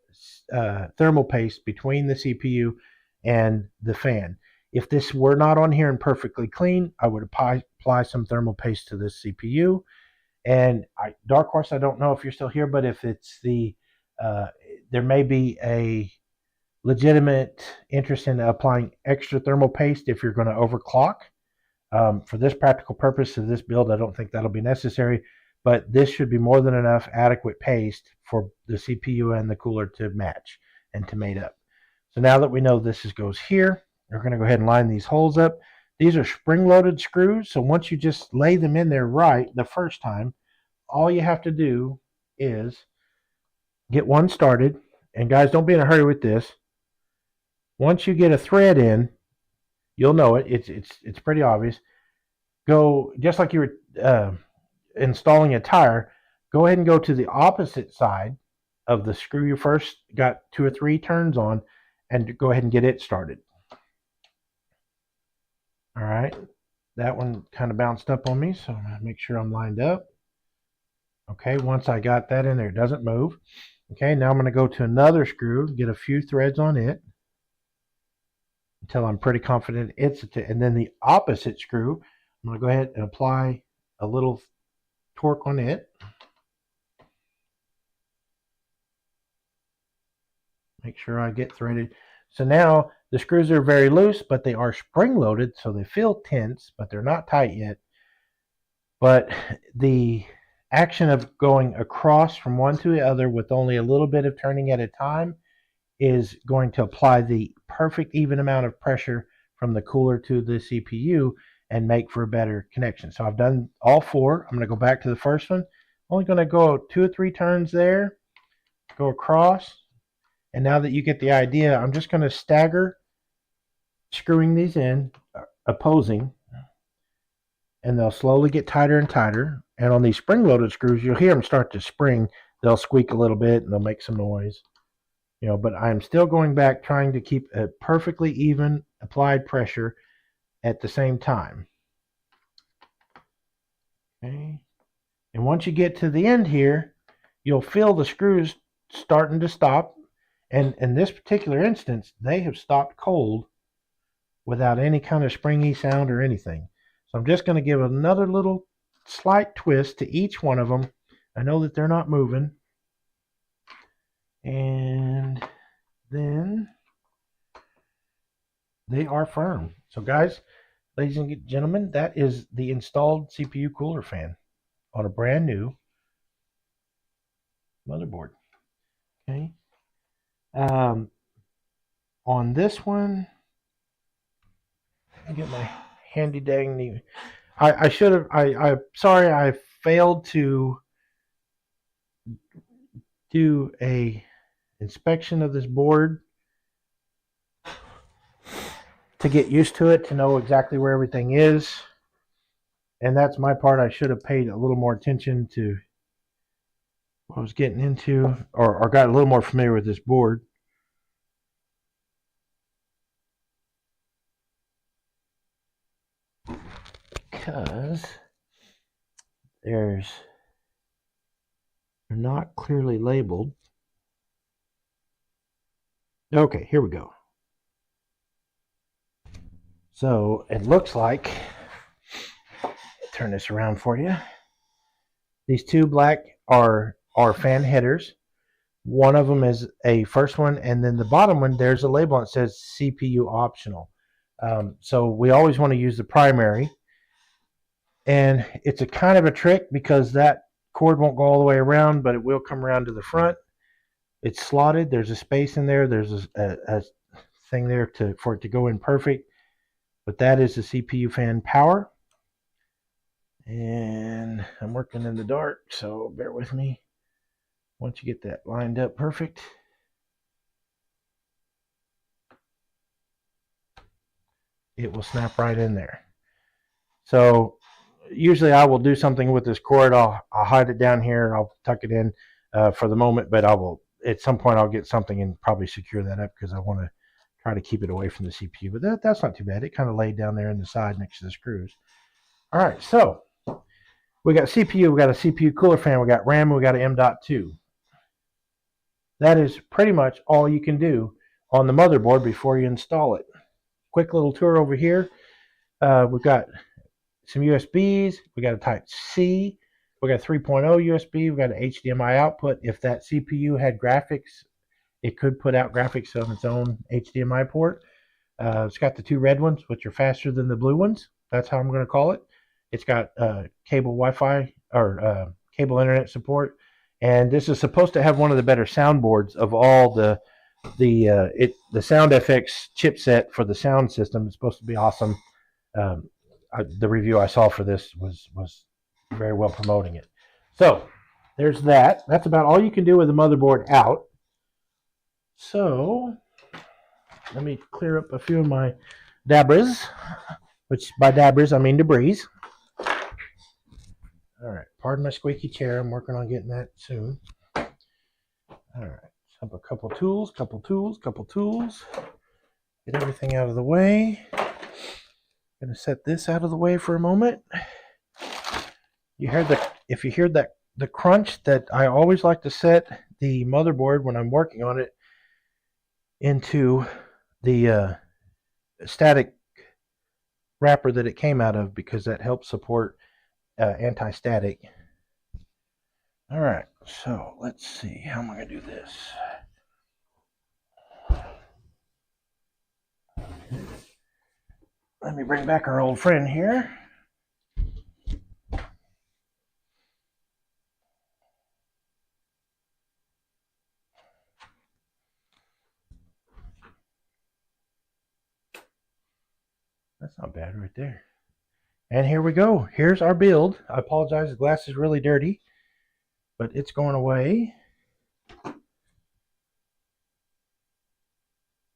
thermal paste between the CPU and the fan. If this were not on here and perfectly clean, I would apply some thermal paste to this CPU. And Dark Horse, I don't know if you're still here, but if it's the, there may be a legitimate interest in applying extra thermal paste if you're going to overclock. For this practical purpose of this build, I don't think that'll be necessary, but this should be more than enough adequate paste for the CPU and the cooler to match and to mate up. So now that we know this goes here, we're going to go ahead and line these holes up. These are spring-loaded screws, so once you just lay them in there right the first time, all you have to do is get one started. And guys, don't be in a hurry with this. Once you get a thread in, you'll know it. It's pretty obvious. Go just like you were installing a tire. Go ahead and go to the opposite side of the screw you first got 2 or 3 turns on, and go ahead and get it started. All right, that one kind of bounced up on me, so I'm going to make sure I'm lined up. Okay, once I got that in there, it doesn't move. Okay, now I'm going to go to another screw, get a few threads on it until I'm pretty confident it's and then the opposite screw, I'm going to go ahead and apply a little torque on it. Make sure I get threaded. So now the screws are very loose, but they are spring loaded, so they feel tense, but they're not tight yet. But the action of going across from one to the other with only a little bit of turning at a time is going to apply the perfect even amount of pressure from the cooler to the CPU and make for a better connection. So I've done all 4. I'm going to go back to the first one. I'm only going to go 2 or 3 turns there, go across, and now that you get the idea, I'm just going to stagger screwing these in, opposing, and they'll slowly get tighter and tighter. And on these spring-loaded screws, you'll hear them start to spring. They'll squeak a little bit, and they'll make some noise. But I'm still going back, trying to keep a perfectly even applied pressure at the same time. Okay. And once you get to the end here, you'll feel the screws starting to stop. And in this particular instance, they have stopped cold without any kind of springy sound or anything. So I'm just going to give another little slight twist to each one of them. I know that they're not moving. And then they are firm. So guys, ladies and gentlemen, that is the installed CPU cooler fan on a brand new motherboard. Okay. On this one, let me get my handy dang. I should have. I'm sorry. I failed to do a inspection of this board to get used to it, to know exactly where everything is. And that's my part. I should have paid a little more attention to what I was getting into, or got a little more familiar with this board. Because they're not clearly labeled. Okay, here we go. So it looks like, turn this around for you. These 2 black are fan headers. One of them is a first one, and then the bottom one, there's a label that says CPU optional. So we always want to use the primary. And it's a kind of a trick because that cord won't go all the way around, but it will come around to the front. It's slotted. There's a space in there. There's a thing there for it to go in perfect. But that is the CPU fan power. And I'm working in the dark, so bear with me. Once you get that lined up perfect, it will snap right in there. So usually I will do something with this cord. I'll hide it down here. I'll tuck it in for the moment, but I will, at some point, I'll get something and probably secure that up because I want to try to keep it away from the CPU. But that's not too bad. It kind of laid down there in the side next to the screws. All right, so we got CPU, we got a CPU cooler fan, we got RAM, we got an M.2. That is pretty much all you can do on the motherboard before you install it. Quick little tour over here. We've got some USBs. We got a Type-C. We got 3.0 USB. We got an HDMI output. If that CPU had graphics, it could put out graphics on its own HDMI port. It's got the 2 red ones, which are faster than the blue ones. That's how I'm going to call it. It's got cable Wi-Fi or cable internet support. And this is supposed to have one of the better soundboards of all the SoundFX chipset for the sound system. It's supposed to be awesome. The review I saw for this was very well promoting it. So there's that. That's about all you can do with the motherboard out. So let me clear up a few of my debris, which by debris I mean debris. All right, pardon my squeaky chair. I'm working on getting that soon. All right, up a couple tools. Get everything out of the way. Gonna set this out of the way for a moment. If you hear that the crunch, that I always like to set the motherboard when I'm working on it into the static wrapper that it came out of, because that helps support anti-static. All right, so let's see, how am I going to do this? Let me bring back our old friend here. That's not bad right there. And here we go. Here's our build. I apologize, the glass is really dirty, but it's going away.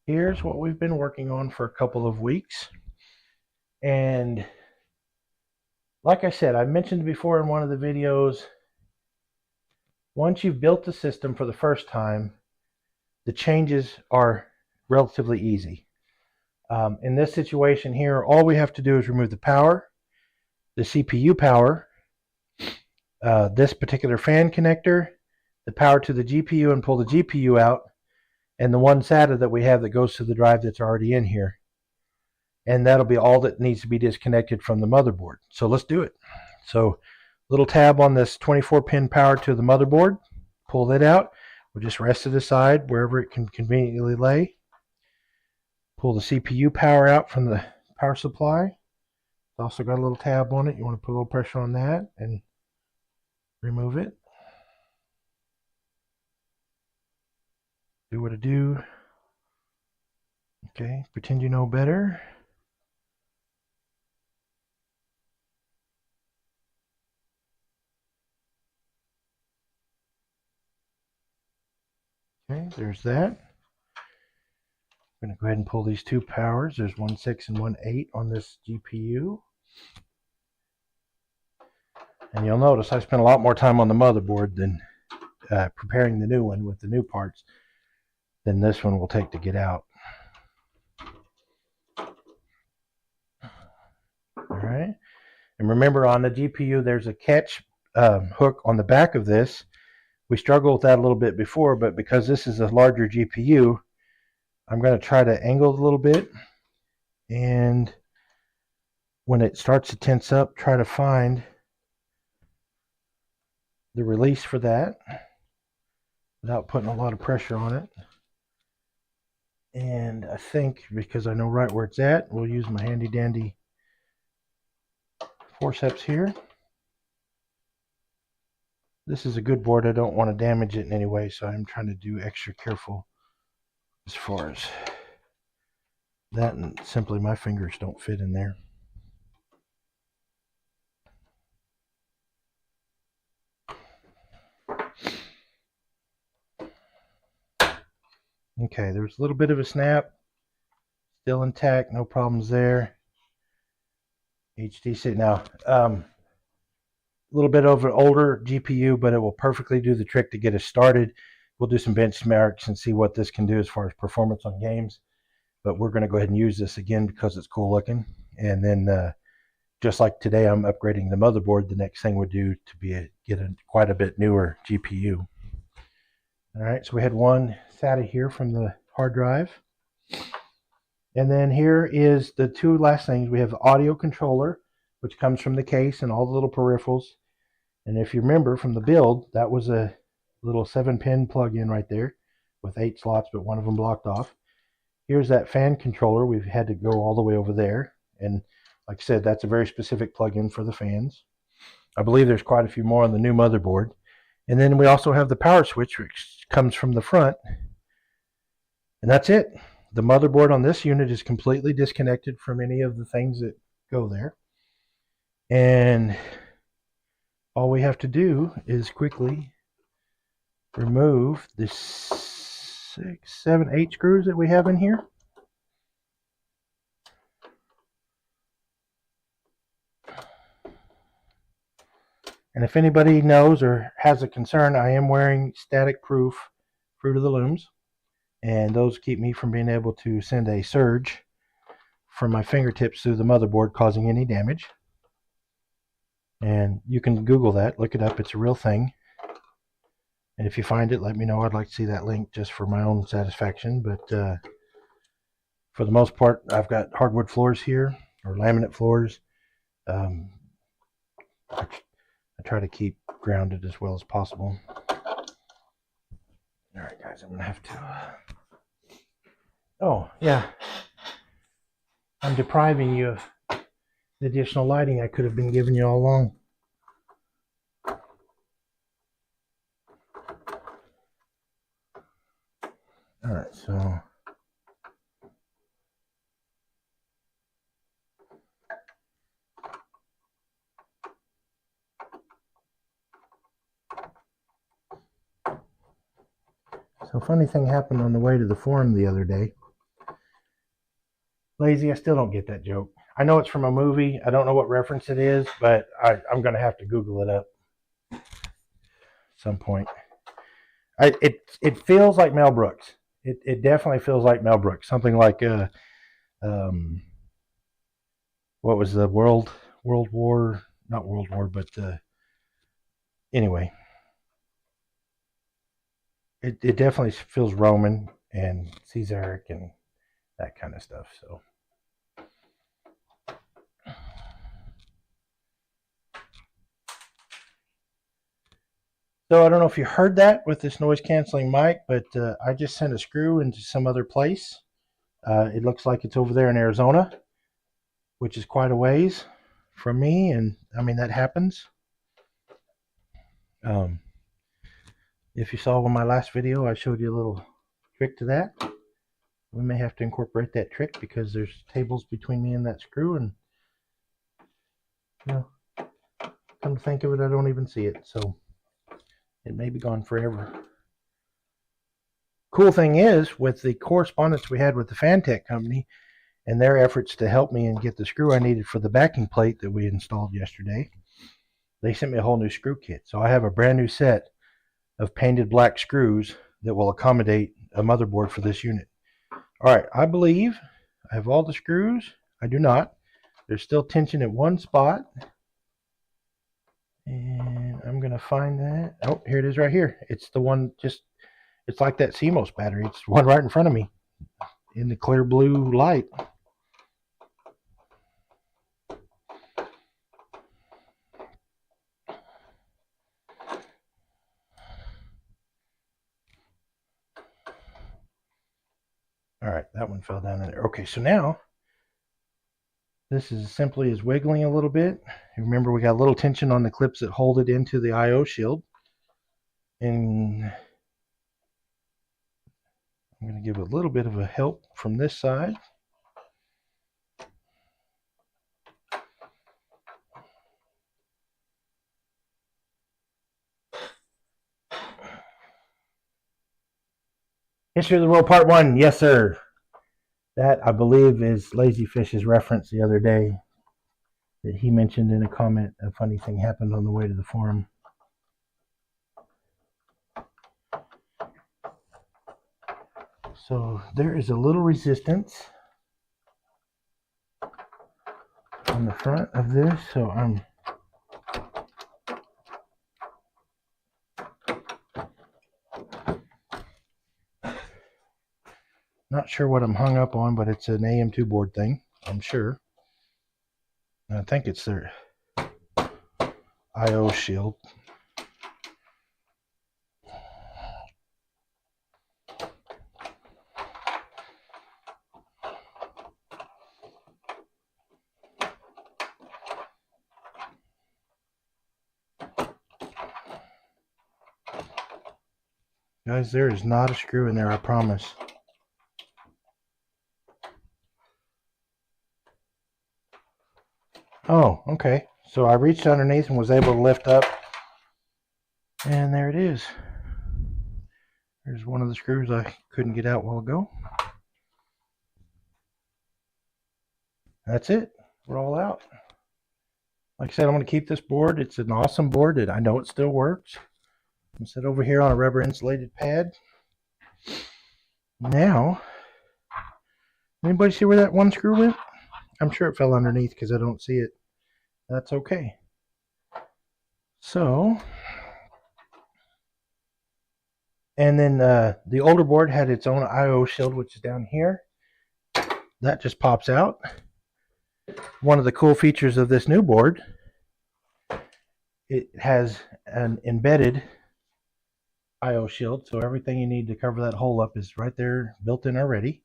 Here's what we've been working on for a couple of weeks. And like I said, I mentioned before in one of the videos, once you've built the system for the first time, the changes are relatively easy. In this situation here, all we have to do is remove the power, the CPU power, this particular fan connector, the power to the GPU, and pull the GPU out, and the one SATA that we have that goes to the drive that's already in here. And that'll be all that needs to be disconnected from the motherboard. So let's do it. So little tab on this 24-pin power to the motherboard. Pull that out. We'll just rest it aside wherever it can conveniently lay. Pull the CPU power out from the power supply. It's also got a little tab on it. You want to put a little pressure on that and remove it. Do what it do. Okay, pretend you know better. Okay, there's that. I'm going to go ahead and pull these two powers. There's 1.6 and 1.8 on this GPU. And you'll notice I spent a lot more time on the motherboard than preparing the new one with the new parts than this one will take to get out. All right. And remember, on the GPU, there's a catch hook on the back of this. We struggled with that a little bit before, but because this is a larger GPU, I'm going to try to angle it a little bit, and when it starts to tense up, try to find the release for that without putting a lot of pressure on it. And I think, because I know right where it's at, we'll use my handy dandy forceps here. This is a good board. I don't want to damage it in any way, so I'm trying to do extra careful as far as that, and simply my fingers don't fit in there. Okay, there's a little bit of a snap. Still intact, no problems there. HTC. Now, a little bit of an older GPU, but it will perfectly do the trick to get us started. We'll do some benchmarks and see what this can do as far as performance on games. But we're going to go ahead and use this again because it's cool looking. And then, just like today, I'm upgrading the motherboard. The next thing we do to be get a quite a bit newer GPU. All right, so we had one SATA here from the hard drive. And then here is the two last things. We have the audio controller, which comes from the case and all the little peripherals. And if you remember from the build, that was a little 7-pin plug-in right there with 8 slots, but one of them blocked off. Here's that fan controller. We've had to go all the way over there. And like I said, that's a very specific plug-in for the fans. I believe there's quite a few more on the new motherboard. And then we also have the power switch, which comes from the front. And that's it. The motherboard on this unit is completely disconnected from any of the things that go there. And all we have to do is quickly remove the 6, 7, 8 screws that we have in here. And if anybody knows or has a concern, I am wearing static proof Fruit of the Looms, and those keep me from being able to send a surge from my fingertips through the motherboard causing any damage. And you can Google that, look it up, it's a real thing. And if you find it, let me know. I'd like to see that link just for my own satisfaction. But for the most part, I've got hardwood floors here, or laminate floors. I try to keep grounded as well as possible. All right, guys, I'm going to have to... Oh, yeah. I'm depriving you of the additional lighting I could have been giving you all along. All right, so... So funny thing happened on the way to the forum the other day. Lazy, I still don't get that joke. I know it's from a movie. I don't know what reference it is, but I'm going to have to Google it up at some point. It feels like Mel Brooks. It definitely feels like Mel Brooks. Something like what was the World War? Not World War, but anyway. It definitely feels Roman and Caesaric and that kind of stuff. So I don't know if you heard that with this noise canceling mic, but I just sent a screw into some other place. It looks like it's over there in Arizona, which is quite a ways from me, and I mean that happens. If you saw in my last video, I showed you a little trick to that. We may have to incorporate that trick because there's tables between me and that screw, and you know, come to think of it, I don't even see it, so it may be gone forever. Cool thing is, with the correspondence we had with the Fantech company and their efforts to help me and get the screw I needed for the backing plate that we installed yesterday, they sent me a whole new screw kit. So I have a brand new set of painted black screws that will accommodate a motherboard for this unit. All right, I believe I have all the screws. I do not. There's still tension at one spot. And I'm going to find that. Oh, here it is right here. It's the one just, it's like that CMOS battery. It's the one right in front of me in the clear blue light. All right, that one fell down in there. Okay, so now this is simply as wiggling a little bit. Remember, we got a little tension on the clips that hold it into the I/O shield. And I'm going to give a little bit of a help from this side. History of the World Part 1. Yes, sir. That, I believe, is Lazy Fish's reference the other day that he mentioned in a comment. A funny thing happened on the way to the forum. So there is a little resistance on the front of this. So I'm not sure what I'm hung up on, but it's an AM2 board thing, I'm sure. And I think it's their I/O shield. Guys, there is not a screw in there, I promise. Oh, okay. So I reached underneath and was able to lift up. And there it is. There's one of the screws I couldn't get out a while ago. That's it. We're all out. Like I said, I'm going to keep this board. It's an awesome board. I know it still works. I'm going to sit over here on a rubber insulated pad. Now, anybody see where that one screw went? I'm sure it fell underneath because I don't see it. That's okay. So, and then the older board had its own I/O shield, which is down here. That just pops out. One of the cool features of this new board, it has an embedded I/O shield, so everything you need to cover that hole up is right there built in already.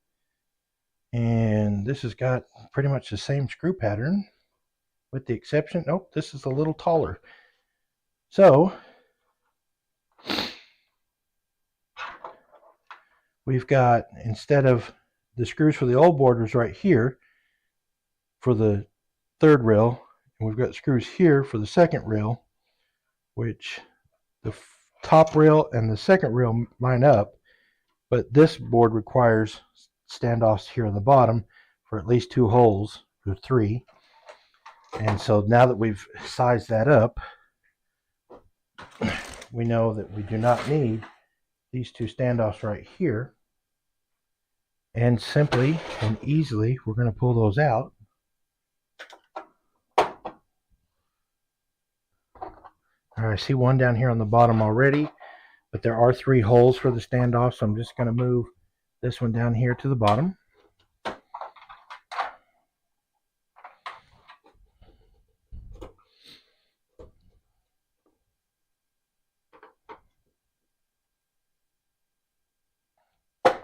And this has got pretty much the same screw pattern, with the exception, nope, this is a little taller. So we've got, instead of the screws for the old board was right here for the third rail, and we've got screws here for the second rail, which the top rail and the second rail line up, but this board requires standoffs here on the bottom for at least 2 holes, or 3. And so now that we've sized that up, we know that we do not need these 2 standoffs right here. And simply and easily, we're going to pull those out. I see one down here on the bottom already, but there are 3 holes for the standoff, so I'm just going to move this one down here to the bottom. Okay,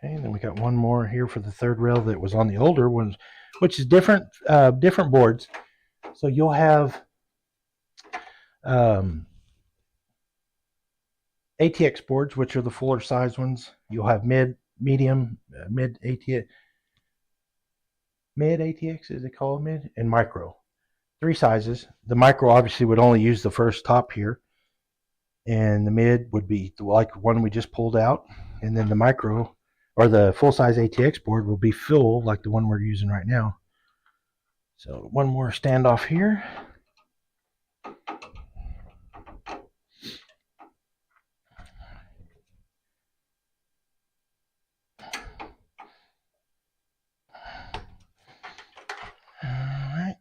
and then we got one more here for the third rail that was on the older ones, which is different boards. So you'll have ATX boards, which are the fuller size ones. You'll have mid ATX, is it called mid, and micro. 3 sizes. The micro obviously would only use the first top here, and the mid would be like one we just pulled out, and then the micro, or the full-size ATX board, will be full like the one we're using right now. So one more standoff here. Alright.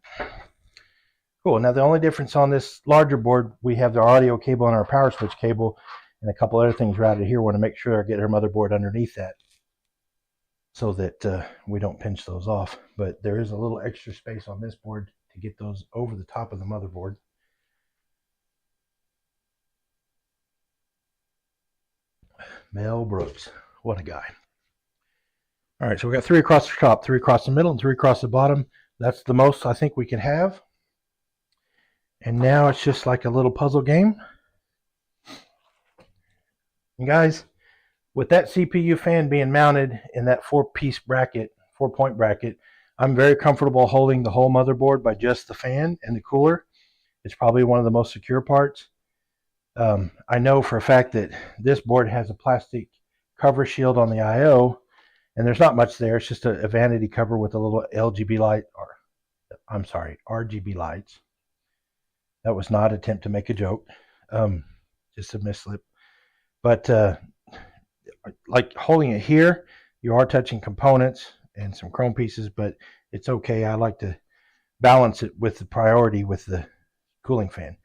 Cool. Now the only difference on this larger board, we have the audio cable and our power switch cable and a couple other things routed here. I want to make sure I get our motherboard underneath that, so that we don't pinch those off. But there is a little extra space on this board to get those over the top of the motherboard. Mel Brooks, what a guy. All right, so we got 3 across the top, 3 across the middle, and 3 across the bottom. That's the most I think we can have. And now it's just like a little puzzle game. And guys, with that CPU fan being mounted in that 4-piece bracket, 4-point bracket, I'm very comfortable holding the whole motherboard by just the fan and the cooler. It's probably one of the most secure parts. I know for a fact that this board has a plastic cover shield on the I/O, and there's not much there. It's just a vanity cover with a little RGB lights. That was not an attempt to make a joke, just a mislip. But like holding it here, you are touching components and some chrome pieces, but it's okay. I like to balance it with the priority with the cooling fan.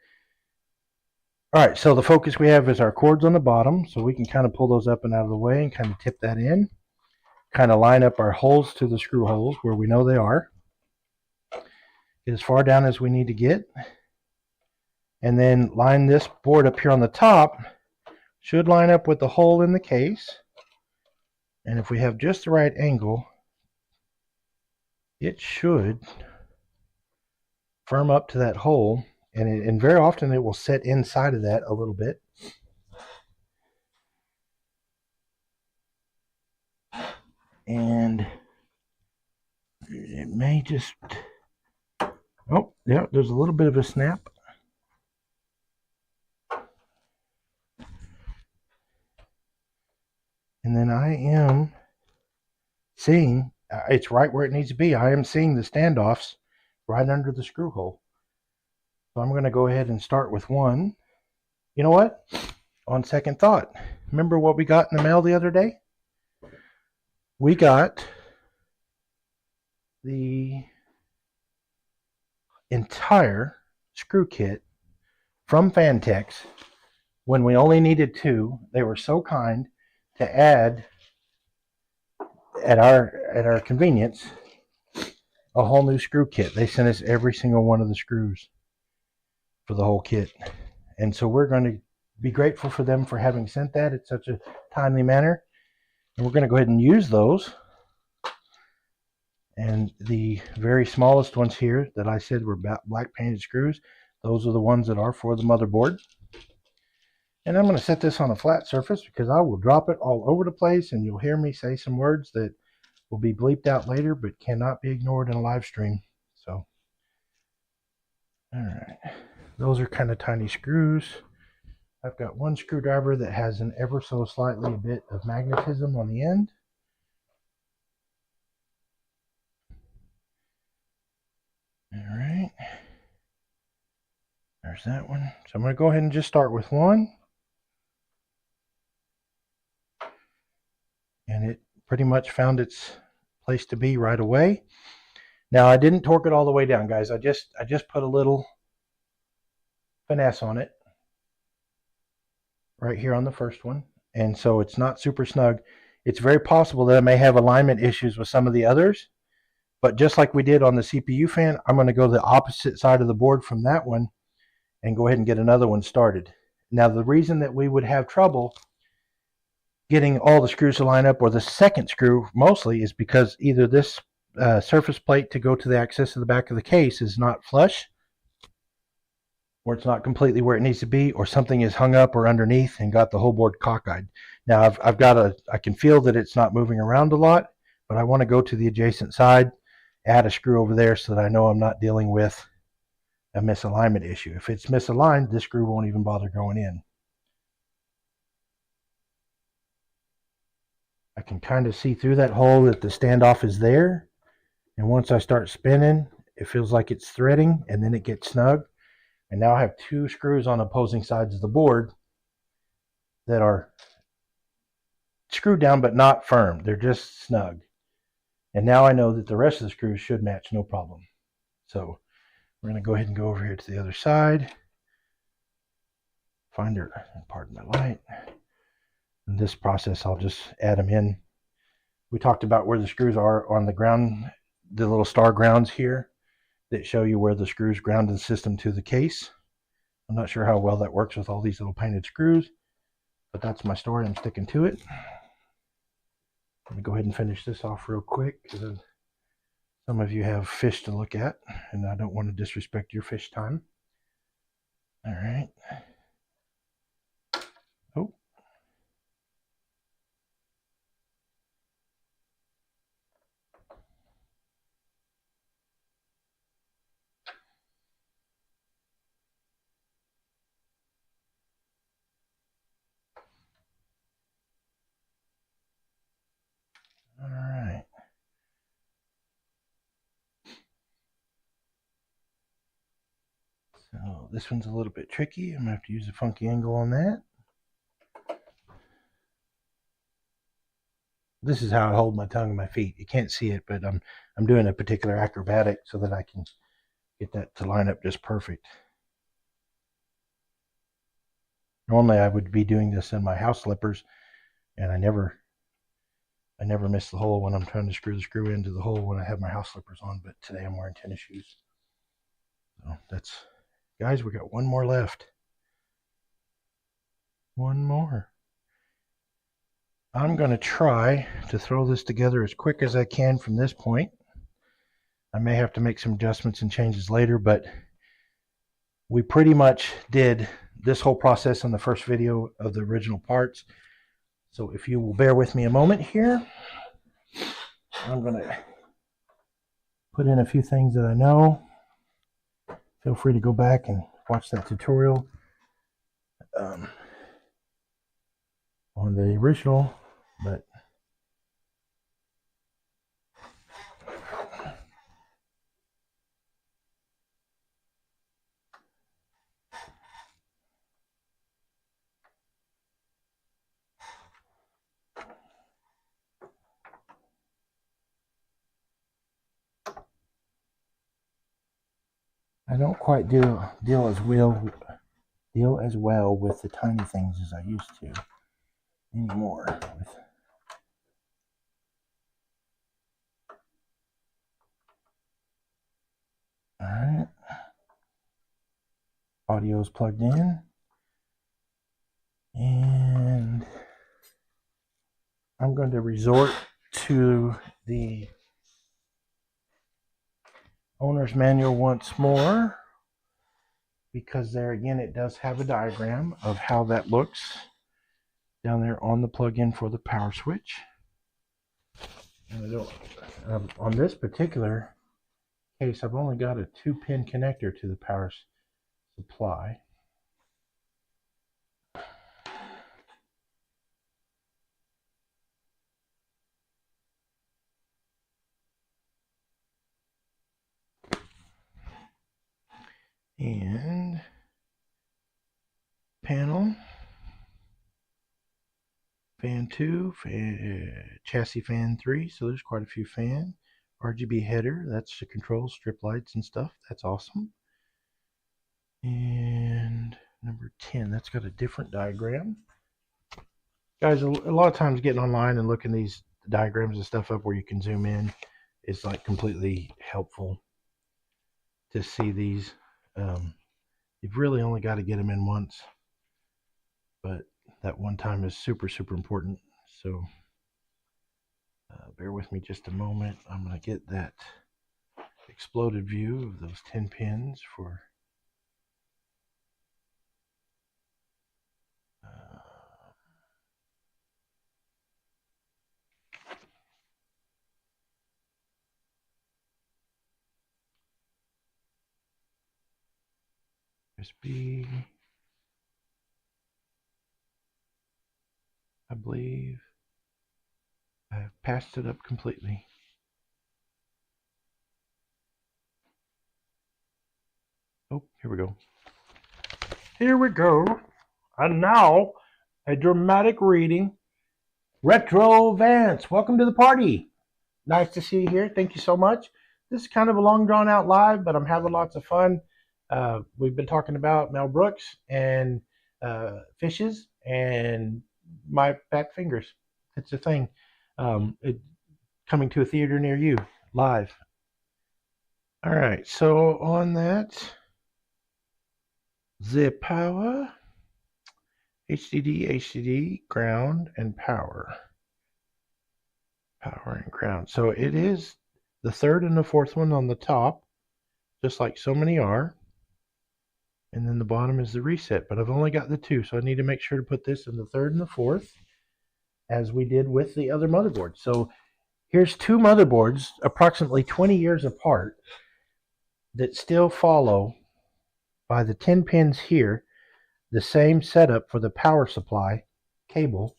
All right, so the focus we have is our cords on the bottom, so we can kind of pull those up and out of the way and kind of tip that in, kind of line up our holes to the screw holes where we know they are, get as far down as we need to get, and then line this board up here on the top. Should line up with the hole in the case, and if we have just the right angle, it should firm up to that hole, and very often it will set inside of that a little bit. And it may just, oh yeah, there's a little bit of a snap. And then I am seeing, it's right where it needs to be. I am seeing the standoffs right under the screw hole. So I'm going to go ahead and start with one. You know what? On second thought, remember what we got in the mail the other day? We got the entire screw kit from Fantex when we only needed two. They were so kind to add at our convenience a whole new screw kit. They sent us every single one of the screws for the whole kit. And so we're going to be grateful for them for having sent that in such a timely manner. And we're going to go ahead and use those. And the very smallest ones here that I said were black painted screws, those are the ones that are for the motherboard. And I'm going to set this on a flat surface because I will drop it all over the place and you'll hear me say some words that will be bleeped out later but cannot be ignored in a live stream. So, all right. Those are kind of tiny screws. I've got one screwdriver that has an ever so slightly a bit of magnetism on the end. All right. There's that one. So I'm going to go ahead and just start with one. And it pretty much found its place to be right away. Now I didn't torque it all the way down, guys. I just put a little finesse on it right here on the first one. And so it's not super snug. It's very possible that I may have alignment issues with some of the others. But just like we did on the CPU fan, I'm going to go the opposite side of the board from that one and go ahead and get another one started. Now the reason that we would have trouble getting all the screws to line up, or the second screw mostly, is because either this surface plate to go to the access of the back of the case is not flush, or it's not completely where it needs to be, or something is hung up or underneath and got the whole board cockeyed. Now I can feel that it's not moving around a lot, but I want to go to the adjacent side, add a screw over there so that I know I'm not dealing with a misalignment issue. If it's misaligned, this screw won't even bother going in. I can kind of see through that hole that the standoff is there. And once I start spinning, it feels like it's threading, and then it gets snug. And now I have two screws on opposing sides of the board that are screwed down but not firm. They're just snug. And now I know that the rest of the screws should match no problem. So we're going to go ahead and go over here to the other side. Find her, pardon my light. In this process, I'll just add them in. We talked about where the screws are on the ground, the little star grounds here that show you where the screws ground the system to the case. I'm not sure how well that works with all these little painted screws, but that's my story. I'm sticking to it. Let me go ahead and finish this off real quick because some of you have fish to look at, and I don't want to disrespect your fish time. All right. Oh. All right. So this one's a little bit tricky. I'm going to have to use a funky angle on that. This is how I hold my tongue and my feet. You can't see it, but I'm doing a particular acrobatic so that I can get that to line up just perfect. Normally I would be doing this in my house slippers, and I never miss the hole when I'm trying to screw the screw into the hole when I have my house slippers on, but today I'm wearing tennis shoes. So that's, guys, we got one more left. One more. I'm going to try to throw this together as quick as I can from this point. I may have to make some adjustments and changes later, but we pretty much did this whole process in the first video of the original parts. So if you will bear with me a moment here, I'm going to put in a few things that I know. Feel free to go back and watch that tutorial on the original, but I don't quite deal as well with the tiny things as I used to anymore. All right, audio is plugged in, and I'm going to resort to the owner's manual once more, because there again it does have a diagram of how that looks down there on the plug-in for the power switch. And I don't, on this particular case, I've only got a 2-pin connector to the power supply. And panel, fan 2, chassis fan 3, so there's quite a few fans. RGB header, that's to control strip lights and stuff. That's awesome. And number 10, that's got a different diagram. Guys, a lot of times getting online and looking these diagrams and stuff up where you can zoom in is like completely helpful to see these. You've really only got to get them in once, but that one time is super, super important. So bear with me just a moment. I'm going to get that exploded view of those 10 pins for USB. I believe I have passed it up completely. Oh, here we go. Here we go. And now, a dramatic reading. Retro Vance, welcome to the party. Nice to see you here. Thank you so much. This is kind of a long drawn out live, but I'm having lots of fun. We've been talking about Mel Brooks and fishes and my fat fingers. It's a thing. Coming to a theater near you, live. All right, so on that, the power, HDD, ground, and power. Power and ground. So it is the third and the fourth one on the top, just like so many are. And then the bottom is the reset, but I've only got the 2, so I need to make sure to put this in the third and the fourth, as we did with the other motherboard. So here's 2 motherboards approximately 20 years apart that still follow by the 10 pins here the same setup for the power supply cable.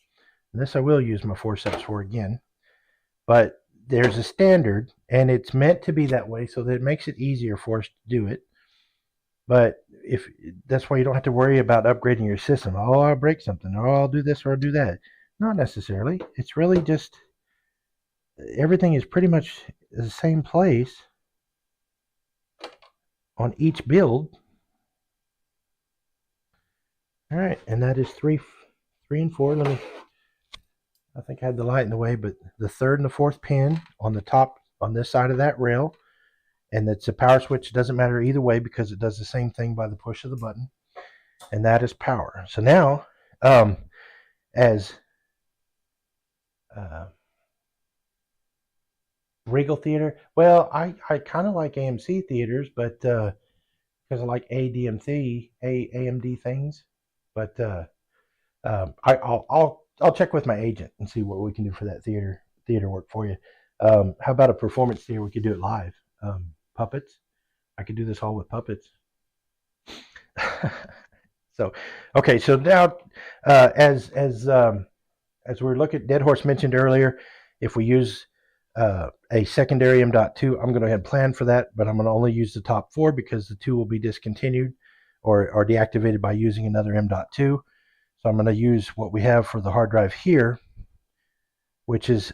And this I will use my forceps for again, but there's a standard, and it's meant to be that way so that it makes it easier for us to do it. But if that's why you don't have to worry about upgrading your system. Oh, I'll break something, or I'll do this, or I'll do that. Not necessarily. It's really just everything is pretty much the same place on each build. All right, and that is 3 and 4. I think I had the light in the way, but the third and the fourth pin on the top on this side of that rail. And it's a power switch. It doesn't matter either way because it does the same thing by the push of the button. And that is power. So now, as Regal Theater, well, I kind of like AMC theaters, but because I like AMD things. But I'll check with my agent and see what we can do for that theater work for you. How about a performance theater? We could do it live. Puppets. I could do this all with puppets. So, okay. So now, as we look at Dead Horse mentioned earlier, if we use a secondary M.2, I'm going to go ahead and plan for that, but I'm going to only use the top 4 because the 2 will be discontinued or deactivated by using another M.2. So I'm going to use what we have for the hard drive here, which is,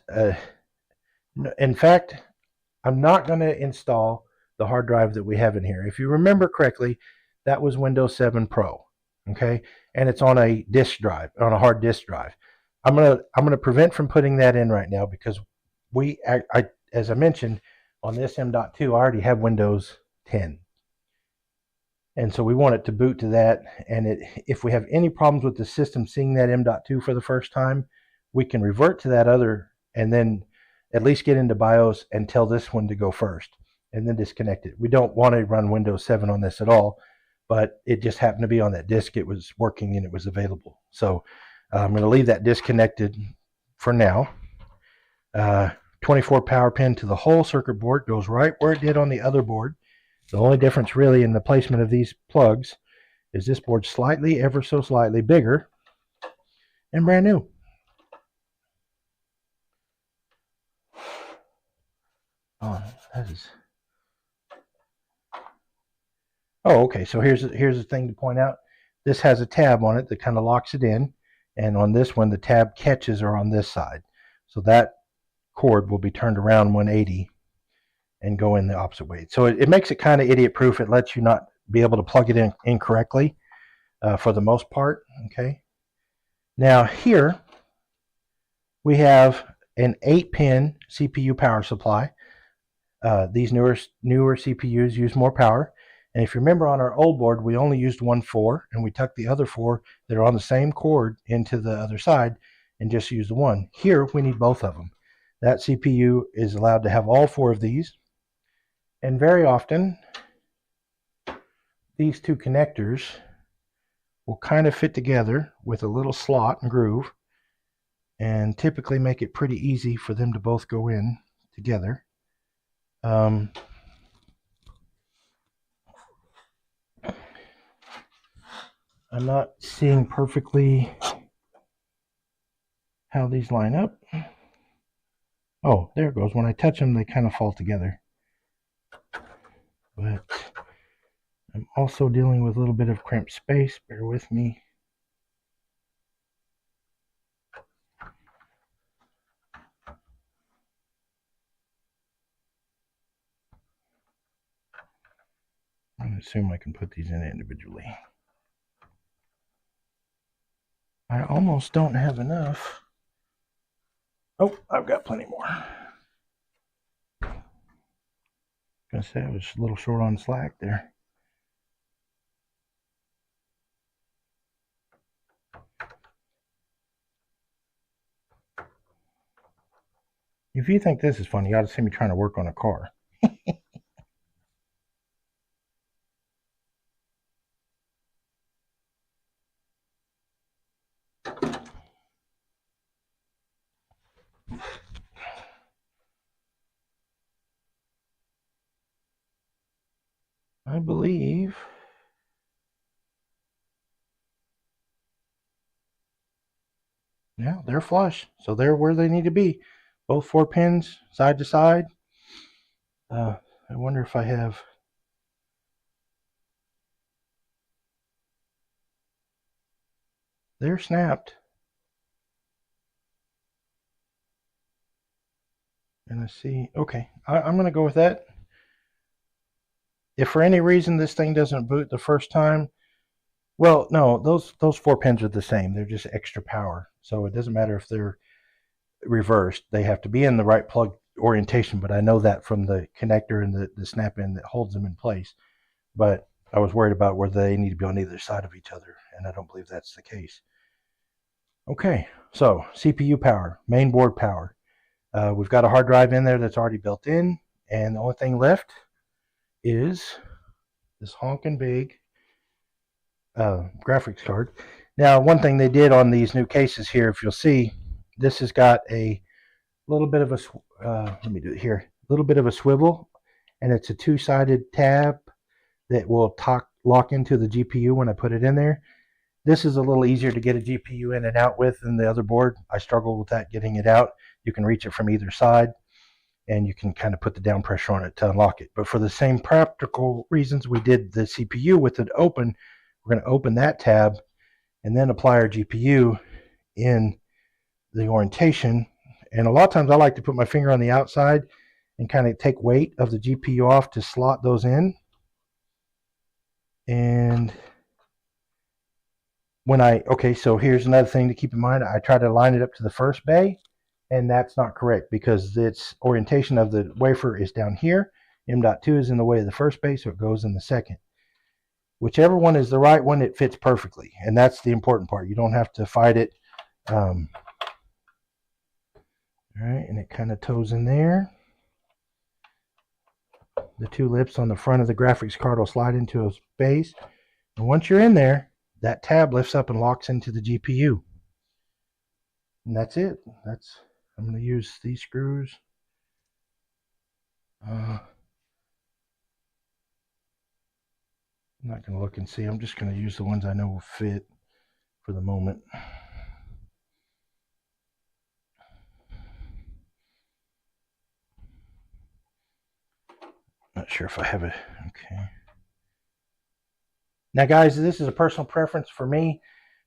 in fact, I'm not going to install the hard drive that we have in here. If you remember correctly, that was Windows 7 Pro, okay? And it's on a disk drive, on a hard disk drive. I'm gonna prevent from putting that in right now because as I mentioned, on this M.2, I already have Windows 10. And so we want it to boot to that. And if we have any problems with the system seeing that M.2 for the first time, we can revert to that other and then at least get into BIOS and tell this one to go first and then disconnect it. We don't want to run Windows 7 on this at all, but it just happened to be on that disk. It was working and it was available. So I'm going to leave that disconnected for now. 24 power pin to the whole circuit board goes right where it did on the other board. The only difference really in the placement of these plugs is this board's slightly, ever so slightly bigger and brand new. Oh, that is. Oh, okay. So here's the thing to point out. This has a tab on it that kind of locks it in, and on this one, the tab catches are on this side. So that cord will be turned around 180 and go in the opposite way. So it makes it kind of idiot-proof. It lets you not be able to plug it in incorrectly for the most part. Okay. Now here we have an 8-pin CPU power supply. These newer CPUs use more power. And if you remember on our old board, we only used 1 4, and we tucked the other 4 that are on the same cord into the other side and just used the one. Here we need both of them. That CPU is allowed to have all 4 of these. And very often, these two connectors will kind of fit together with a little slot and groove, and typically make it pretty easy for them to both go in together. I'm not seeing perfectly how these line up. Oh, there it goes. When I touch them, they kind of fall together. But I'm also dealing with a little bit of cramped space. Bear with me. I assume I can put these in individually. I almost don't have enough. Oh, I've got plenty more. Gonna say I was a little short on slack there. If you think this is funny, you ought to see me trying to work on a car. I believe yeah, they're flush. So they're where they need to be. Both 4 pins side to side. I wonder if I have. They're snapped. And I see. Okay, I'm going to go with that. If for any reason this thing doesn't boot the first time, well, no, those 4 pins are the same. They're just extra power. So it doesn't matter if they're reversed. They have to be in the right plug orientation, but I know that from the connector and the snap-in that holds them in place. But I was worried about whether they need to be on either side of each other, and I don't believe that's the case. Okay, so CPU power, main board power. We've got a hard drive in there that's already built in, and the only thing left is this honking big graphics card. Now, one thing they did on these new cases here, if you'll see, this has got a little bit of a, let me do it here, a little bit of a swivel, and it's a 2-sided tab that will lock into the GPU when I put it in there. This is a little easier to get a GPU in and out with than the other board. I struggled with that, getting it out. You can reach it from either side, and you can kind of put the down pressure on it to unlock it. But for the same practical reasons we did the CPU with it open, we're going to open that tab and then apply our GPU in the orientation. And a lot of times I like to put my finger on the outside and kind of take weight of the GPU off to slot those in. And when okay, so here's another thing to keep in mind. I try to line it up to the first bay, and that's not correct because its orientation of the wafer is down here. M.2 is in the way of the first bay, so it goes in the second. Whichever one is the right one, it fits perfectly, and that's the important part. You don't have to fight it. All right, and it kind of toes in there. The two lips on the front of the graphics card will slide into a space, and once you're in there, that tab lifts up and locks into the GPU. And that's it. I'm going to use these screws. I'm not going to look and see. I'm just going to use the ones I know will fit for the moment. Not sure if I have it. Okay. Now, guys, this is a personal preference for me,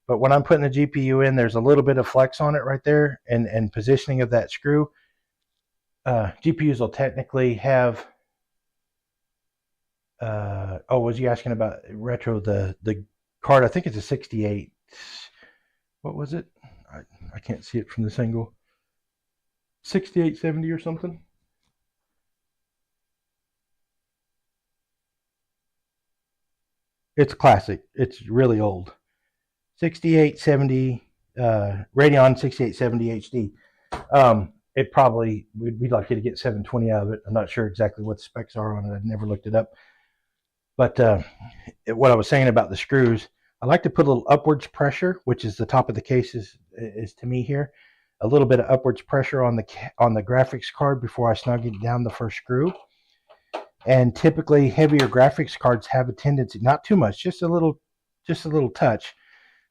but when I'm putting the GPU in, there's a little bit of flex on it right there, and positioning of that screw. GPUs will technically have. Oh, was you asking about retro? The card, I think it's a 68. What was it? I can't see it from this angle. 6870 or something. It's classic. It's really old. 6870 Radeon 6870 HD. It probably, we'd like you to get 720 out of it. I'm not sure exactly what the specs are on it. I've never looked it up. But what I was saying about the screws, I like to put a little upwards pressure, which is the top of the case is to me here. A little bit of upwards pressure on the graphics card before I snug it down the first screw. And typically heavier graphics cards have a tendency, not too much, just a little touch.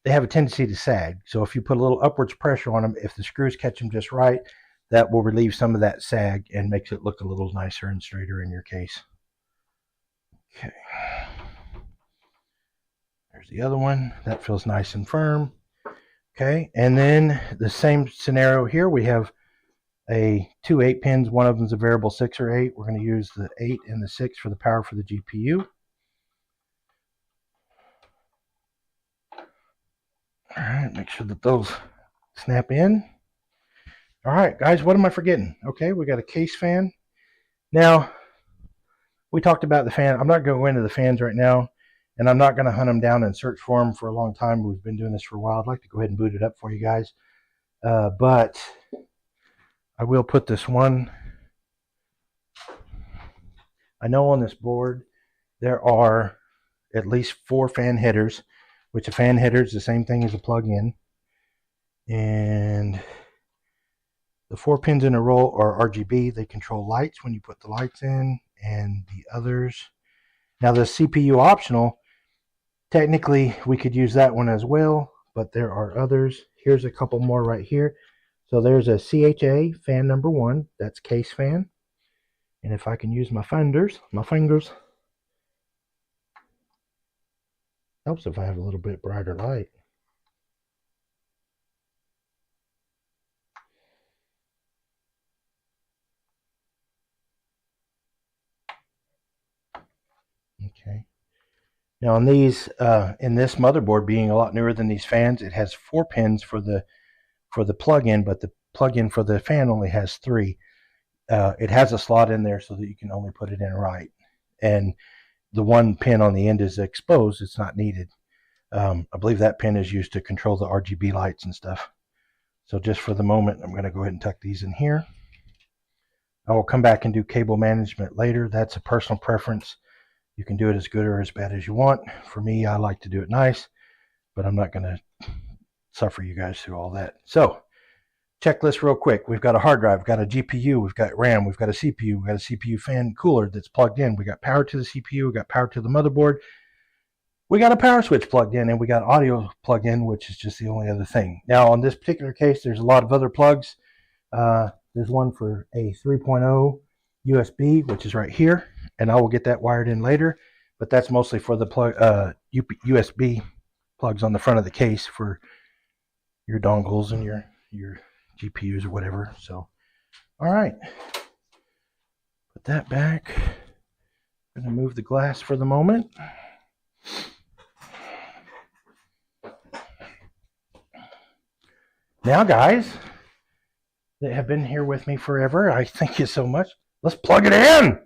They have a tendency to sag. So if you put a little upwards pressure on them, if the screws catch them just right, that will relieve some of that sag and makes it look a little nicer and straighter in your case. Okay. There's the other one. That feels nice and firm. Okay. And then the same scenario here. We have two 8 pins. One of them is a variable 6 or 8. We're going to use the 8 and the 6 for the power for the GPU. All right, make sure that those snap in. All right, guys, what am I forgetting? Okay, we got a case fan. Now, we talked about the fan. I'm not going to go into the fans right now, and I'm not going to hunt them down and search for them for a long time. We've been doing this for a while. I'd like to go ahead and boot it up for you guys. But I will put this one. I know on this board there are at least 4 fan headers, which a fan header is the same thing as a plug-in. And the 4 pins in a row are RGB. They control lights when you put the lights in, and the others. Now the CPU optional, technically we could use that one as well, but there are others. Here's a couple more right here. So there's a CHA fan number 1. That's case fan. And if I can use my fingers, helps if I have a little bit brighter light. Okay. Now on these, in this motherboard being a lot newer than these fans, it has 4 pins for the plug-in, but the plug-in for the fan only has 3. It has a slot in there so that you can only put it in right. And the 1 pin on the end is exposed. It's not needed. I believe that pin is used to control the RGB lights and stuff. So just for the moment, I'm going to go ahead and tuck these in here. I will come back and do cable management later. That's a personal preference. You can do it as good or as bad as you want. For me, I like to do it nice, but I'm not going to suffer you guys through all that. So, checklist real quick. We've got a hard drive, we've got a GPU, we've got RAM, we've got a CPU, we've got a CPU fan cooler that's plugged in. We got power to the CPU, we got power to the motherboard. We got a power switch plugged in, and we got audio plugged in, which is just the only other thing. Now, on this particular case, there's a lot of other plugs. There's one for a 3.0 USB, which is right here, and I will get that wired in later, but that's mostly for the plug USB plugs on the front of the case for your dongles and your GPUs or whatever. So, all right. that back. I'm going to move the glass for the moment. Now, guys that have been here with me forever, I thank you so much. Let's plug it in.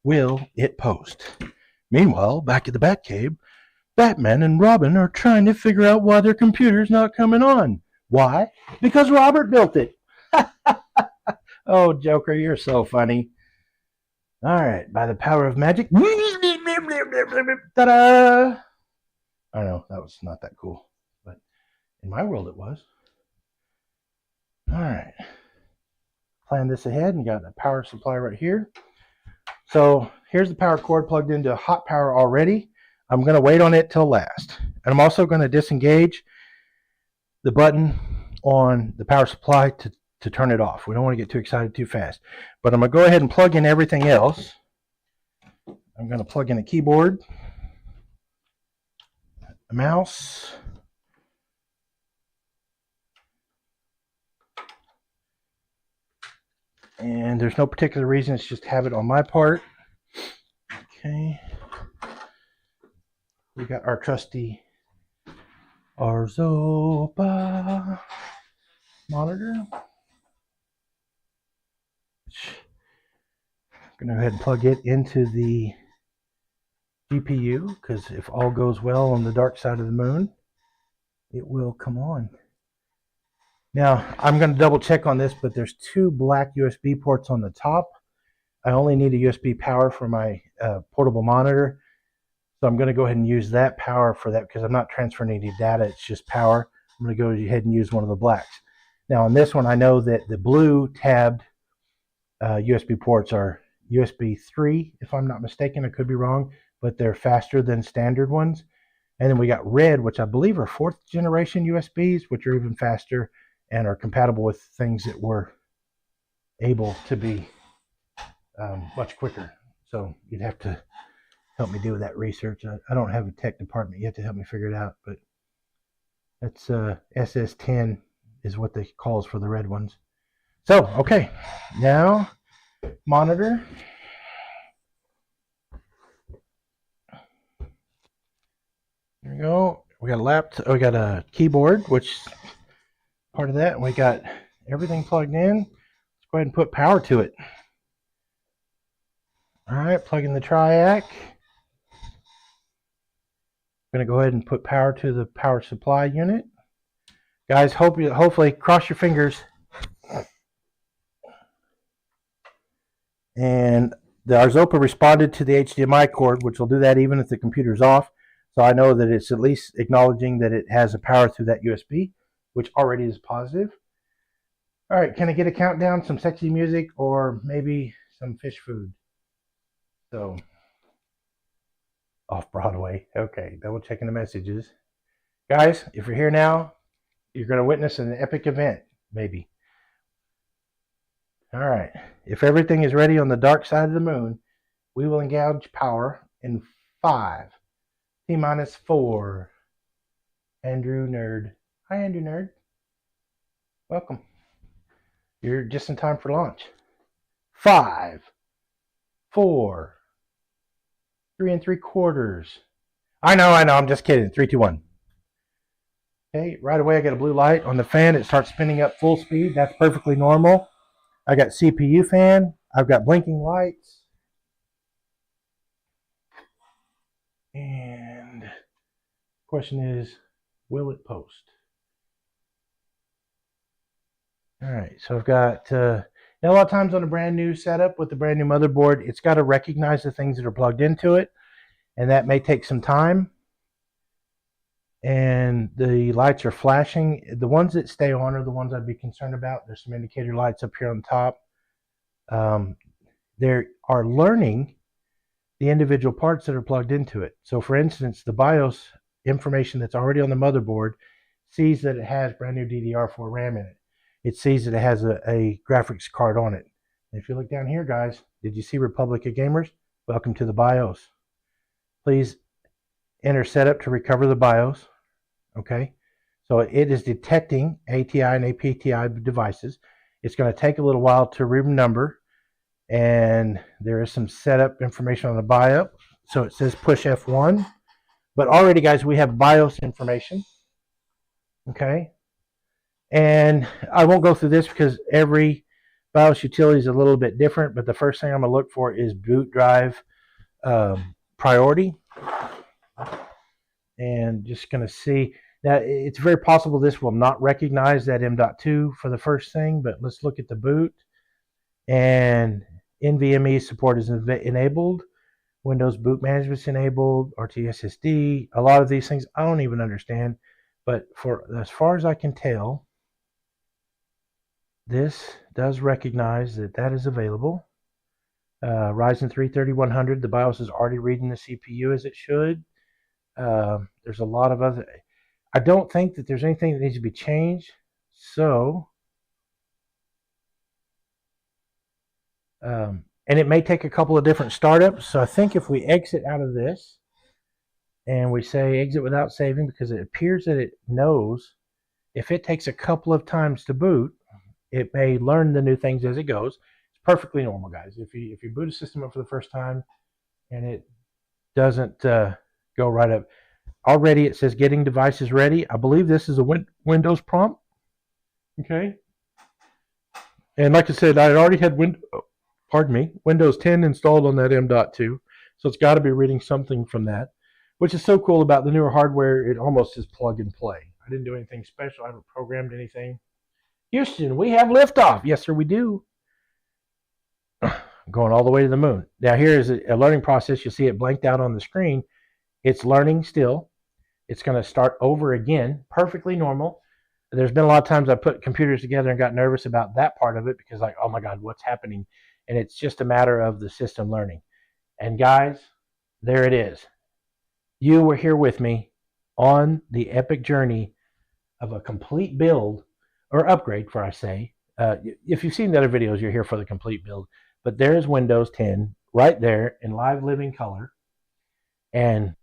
Will it post? Meanwhile, back at the Batcave, Batman and Robin are trying to figure out why their computer's not coming on. Why? Because Robert built it. Oh, Joker, you're so funny. All right, by the power of magic. Ta-da! I know, that was not that cool, but in my world it was. All right. Plan this ahead and got a power supply right here. So here's the power cord plugged into hot power already. I'm going to wait on it till last. And I'm also going to disengage the button on the power supply to turn it off. We don't want to get too excited too fast. But I'm going to go ahead and plug in everything else. I'm going to plug in a keyboard, a mouse, and there's no particular reason, it's just habit on my part. Okay. We got our trusty Arzopa monitor. I'm going to go ahead and plug it into the GPU, because if all goes well on the dark side of the moon, it will come on. Now, I'm going to double check on this, but there's two black USB ports on the top. I only need a USB power for my portable monitor. So I'm going to go ahead and use that power for that, because I'm not transferring any data. It's just power. I'm going to go ahead and use one of the blacks. Now, on this one, I know that the blue tabbed USB ports are USB 3, if I'm not mistaken. I could be wrong, but they're faster than standard ones. And then we got red, which I believe are 4th generation USBs, which are even faster and are compatible with things that were able to be much quicker. So you'd have to help me do that research. I don't have a tech department yet to help me figure it out, but that's SS10 is what they calls for the red ones. So, okay, now monitor. There we go. We got a laptop. We got a keyboard, which part of that. We got everything plugged in. Let's go ahead and put power to it. All right, plug in the Triac. I'm going to go ahead and put power to the power supply unit. Guys, hopefully cross your fingers. And the Arzopa responded to the HDMI cord, which will do that even if the computer's off. So I know that it's at least acknowledging that it has a power through that USB, which already is positive. All right, can I get a countdown, some sexy music, or maybe some fish food? So, off Broadway. Okay, double checking the messages. Guys, if you're here now, you're going to witness an epic event, maybe. All right, if everything is ready on the dark side of the moon, we will engage power in 5, T-minus 4. Andrew Nerd. Hi, Andrew Nerd. Welcome. You're just in time for launch. 5, 4, 3 3/4. I know, I'm just kidding. 3, 2, 1. Okay, right away I get a blue light on the fan. It starts spinning up full speed. That's perfectly normal. I got CPU fan. I've got blinking lights. And the question is, will it post? All right, so I've got, now a lot of times on a brand new setup with a brand new motherboard, it's got to recognize the things that are plugged into it, and that may take some time. And the lights are flashing. The ones that stay on are the ones I'd be concerned about. There's some indicator lights up here on top. They are learning the individual parts that are plugged into it. So for instance, the BIOS information that's already on the motherboard sees that it has brand new DDR4 RAM in it. It sees that it has a graphics card on it. And if you look down here, guys, did you see Republic of Gamers? Welcome to the BIOS. Please enter setup to recover the BIOS. Okay, So it is detecting ATI and APTI devices. It's going to take a little while to renumber, and there is some setup information on the BIOS. So it says push F1, but already, guys, we have BIOS information. Okay, and I won't go through this because every BIOS utility is a little bit different. But the first thing I'm going to look for is boot drive priority, and just going to see. Now, it's very possible this will not recognize that M.2 for the first thing, but let's look at the boot. And NVMe support is enabled. Windows Boot Management is enabled. RTSSD. A lot of these things I don't even understand. But for as far as I can tell, this does recognize that that is available. Ryzen 3 3100. The BIOS is already reading the CPU as it should. There's a lot of other... I don't think that there's anything that needs to be changed. So, and it may take a couple of different startups. So I think if we exit out of this and we say exit without saving, because it appears that it knows if it takes a couple of times to boot, it may learn the new things as it goes. It's perfectly normal, guys. If you boot a system up for the first time and it doesn't go right up, already it says getting devices ready. I believe this is a Windows prompt. Okay. And like I said, I already had Windows 10 installed on that M.2, so it's got to be reading something from that, which is so cool about the newer hardware. It almost is plug and play. I didn't do anything special. I haven't programmed anything. Houston, we have liftoff. Yes, sir, we do. Going all the way to the moon. Now, here is a learning process. You see it blanked out on the screen. It's learning still. It's going to start over again. Perfectly normal. There's been a lot of times I put computers together and got nervous about that part of it because, like, oh my God, what's happening? And it's just a matter of the system learning. And guys, there it is. You were here with me on the epic journey of a complete build or upgrade, for I say. If you've seen the other videos, you're here for the complete build. But there's Windows 10 right there in live living color. And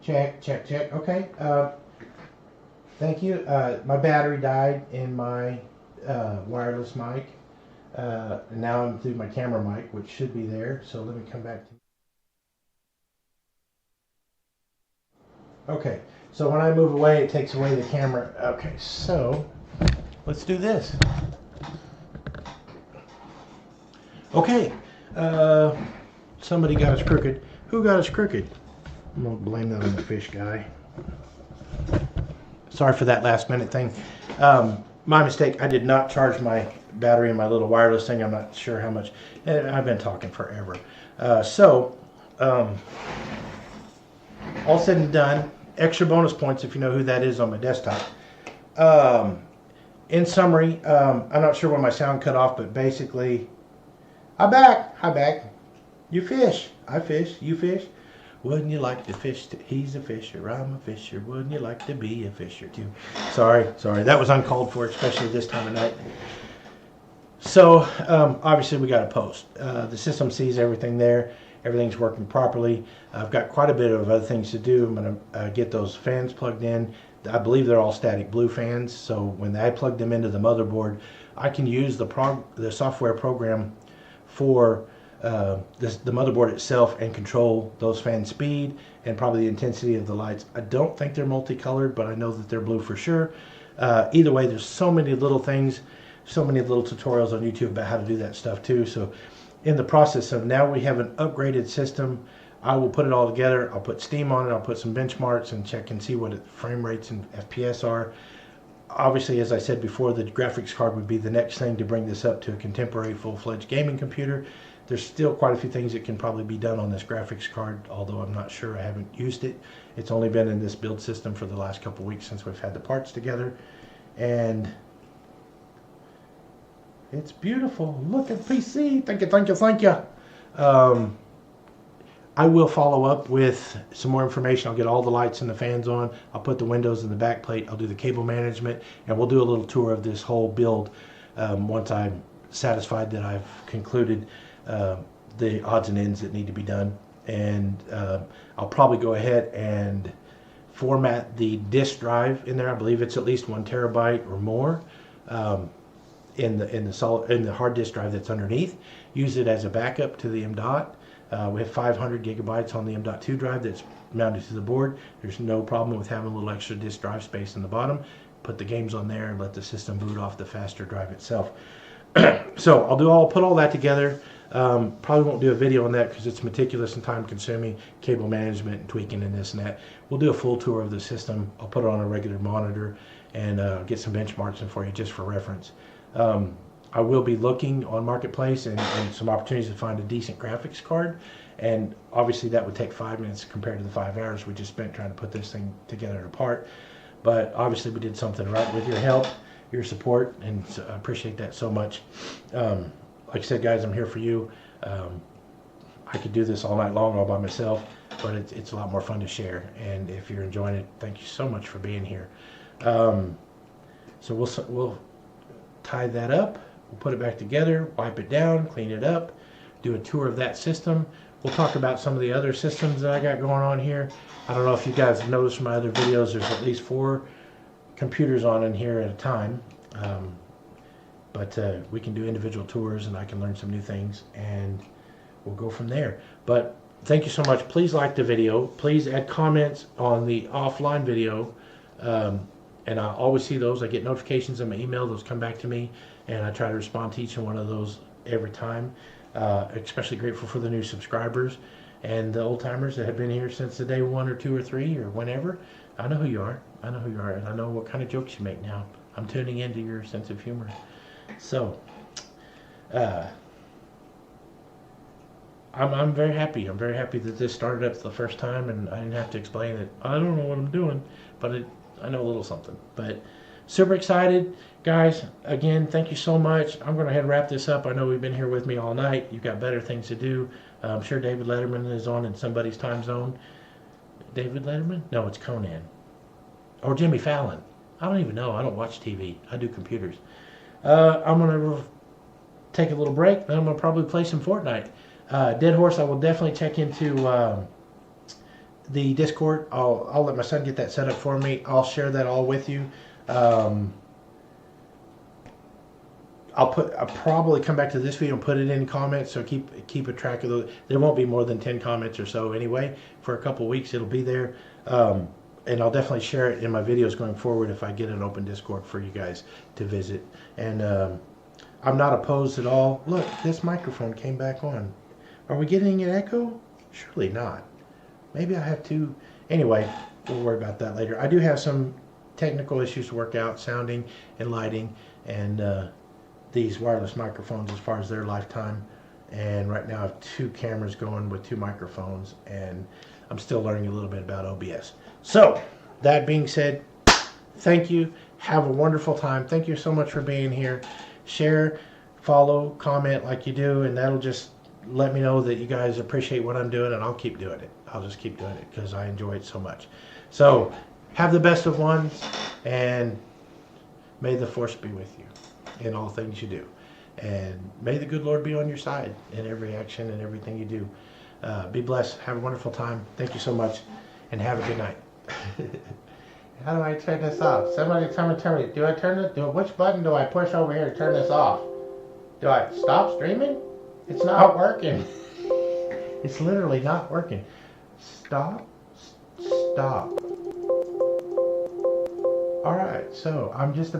check, check, check. Okay. Thank you. My battery died in my wireless mic. Now I'm through my camera mic, which should be there. So let me come back to. Okay, so when I move away, it takes away the camera. Okay, so let's do this. Okay, somebody got us crooked. Who got us crooked? I'm gonna blame that on the fish guy. Sorry for that last minute thing. My mistake. I did not charge my battery in my little wireless thing. I'm not sure how much. I've been talking forever. All said and done, extra bonus points if you know who that is on my desktop. In summary, I'm not sure when my sound cut off, but basically, I'm back. Hi, back. You fish. I fish. You fish. Wouldn't you like to fish? He's a fisher. I'm a fisher. Wouldn't you like to be a fisher too? Sorry. That was uncalled for, especially this time of night. So, obviously we got a post. The system sees everything there. Everything's working properly. I've got quite a bit of other things to do. I'm going to get those fans plugged in. I believe they're all static blue fans. So when I plug them into the motherboard, I can use the software program for the motherboard itself and control those fan speed and probably the intensity of the lights. I don't think they're multicolored, but I know that they're blue for sure. Either way, there's so many little things, so many little tutorials on YouTube about how to do that stuff too. So in the process of now we have an upgraded system, I will put it all together. I'll put Steam on it. I'll put some benchmarks and check and see what frame rates and FPS are. Obviously, as I said before, the graphics card would be the next thing to bring this up to a contemporary full-fledged gaming computer. There's still quite a few things that can probably be done on this graphics card, although I'm not sure. I haven't used it. It's only been in this build system for the last couple weeks since we've had the parts together. And it's beautiful. Look at PC. Thank you. I will follow up with some more information. I'll get all the lights and the fans on. I'll put the windows in the back plate. I'll do the cable management, and we'll do a little tour of this whole build once I'm satisfied that I've concluded the odds and ends that need to be done. And I'll probably go ahead and format the disk drive in there. I believe it's at least 1 terabyte or more in the hard disk drive that's underneath. Use it as a backup to the M.2. We have 500 gigabytes on the M.2 drive that's mounted to the board. There's no problem with having a little extra disk drive space in the bottom. Put the games on there and let the system boot off the faster drive itself. So I'll put all that together. Probably won't do a video on that because it's meticulous and time consuming, cable management and tweaking and this and that. We'll do a full tour of the system. I'll put it on a regular monitor and get some benchmarks in for you just for reference. I will be looking on Marketplace and some opportunities to find a decent graphics card. And obviously that would take 5 minutes compared to the 5 hours we just spent trying to put this thing together and apart. But obviously we did something right with your help, your support, and so I appreciate that so much. Like I said, guys, I'm here for you. I could do this all night long all by myself, but it's a lot more fun to share. And if you're enjoying it, thank you so much for being here. So we'll tie that up. We'll put it back together, wipe it down, clean it up, do a tour of that system. We'll talk about some of the other systems that I got going on here. I don't know if you guys have noticed from my other videos, there's at least 4 computers on in here at a time. But we can do individual tours and I can learn some new things and we'll go from there. But thank you so much. Please like the video. Please add comments on the offline video. And I always see those. I get notifications in my email. Those come back to me and I try to respond to each one of those every time. Especially grateful for the new subscribers and the old timers that have been here since the day 1 or 2 or 3 or whenever. I know who you are. I know who you are, and I know what kind of jokes you make now. I'm tuning into your sense of humor. So, I'm very happy. I'm very happy that this started up the first time, and I didn't have to explain it. I don't know what I'm doing, but I know a little something. But super excited, guys. Again, thank you so much. I'm going to head and wrap this up. I know we've been here with me all night. You've got better things to do. I'm sure David Letterman is on in somebody's time zone. David Letterman? No, it's Conan. Or Jimmy Fallon. I don't even know. I don't watch TV. I do computers. I'm going to take a little break, then I'm going to probably play some Fortnite. Dead Horse, I will definitely check into the Discord. I'll let my son get that set up for me. I'll share that all with you. I'll probably come back to this video and put it in comments, so keep a track of those. There won't be more than 10 comments or so anyway. For a couple weeks it'll be there. And I'll definitely share it in my videos going forward if I get an open Discord for you guys to visit. And I'm not opposed at all. Look, this microphone came back on. Are we getting an echo? Surely not. Maybe I have to. Anyway, we'll worry about that later. I do have some technical issues to work out, sounding and lighting, and these wireless microphones as far as their lifetime. And right now I have 2 cameras going with 2 microphones, and I'm still learning a little bit about OBS. So that being said, thank you. Have a wonderful time. Thank you so much for being here. Share, follow, comment like you do, and that'll just let me know that you guys appreciate what I'm doing, and I'll keep doing it. I'll just keep doing it because I enjoy it so much. So have the best of ones, and may the force be with you in all things you do. And may the good Lord be on your side in every action and everything you do. Be blessed. Have a wonderful time. Thank you so much, and have a good night. How do I turn this off? Somebody tell me. Do I turn it? Which button do I push over here to turn this off? Do I stop streaming? It's not working. It's literally not working. Stop. All right, so I'm just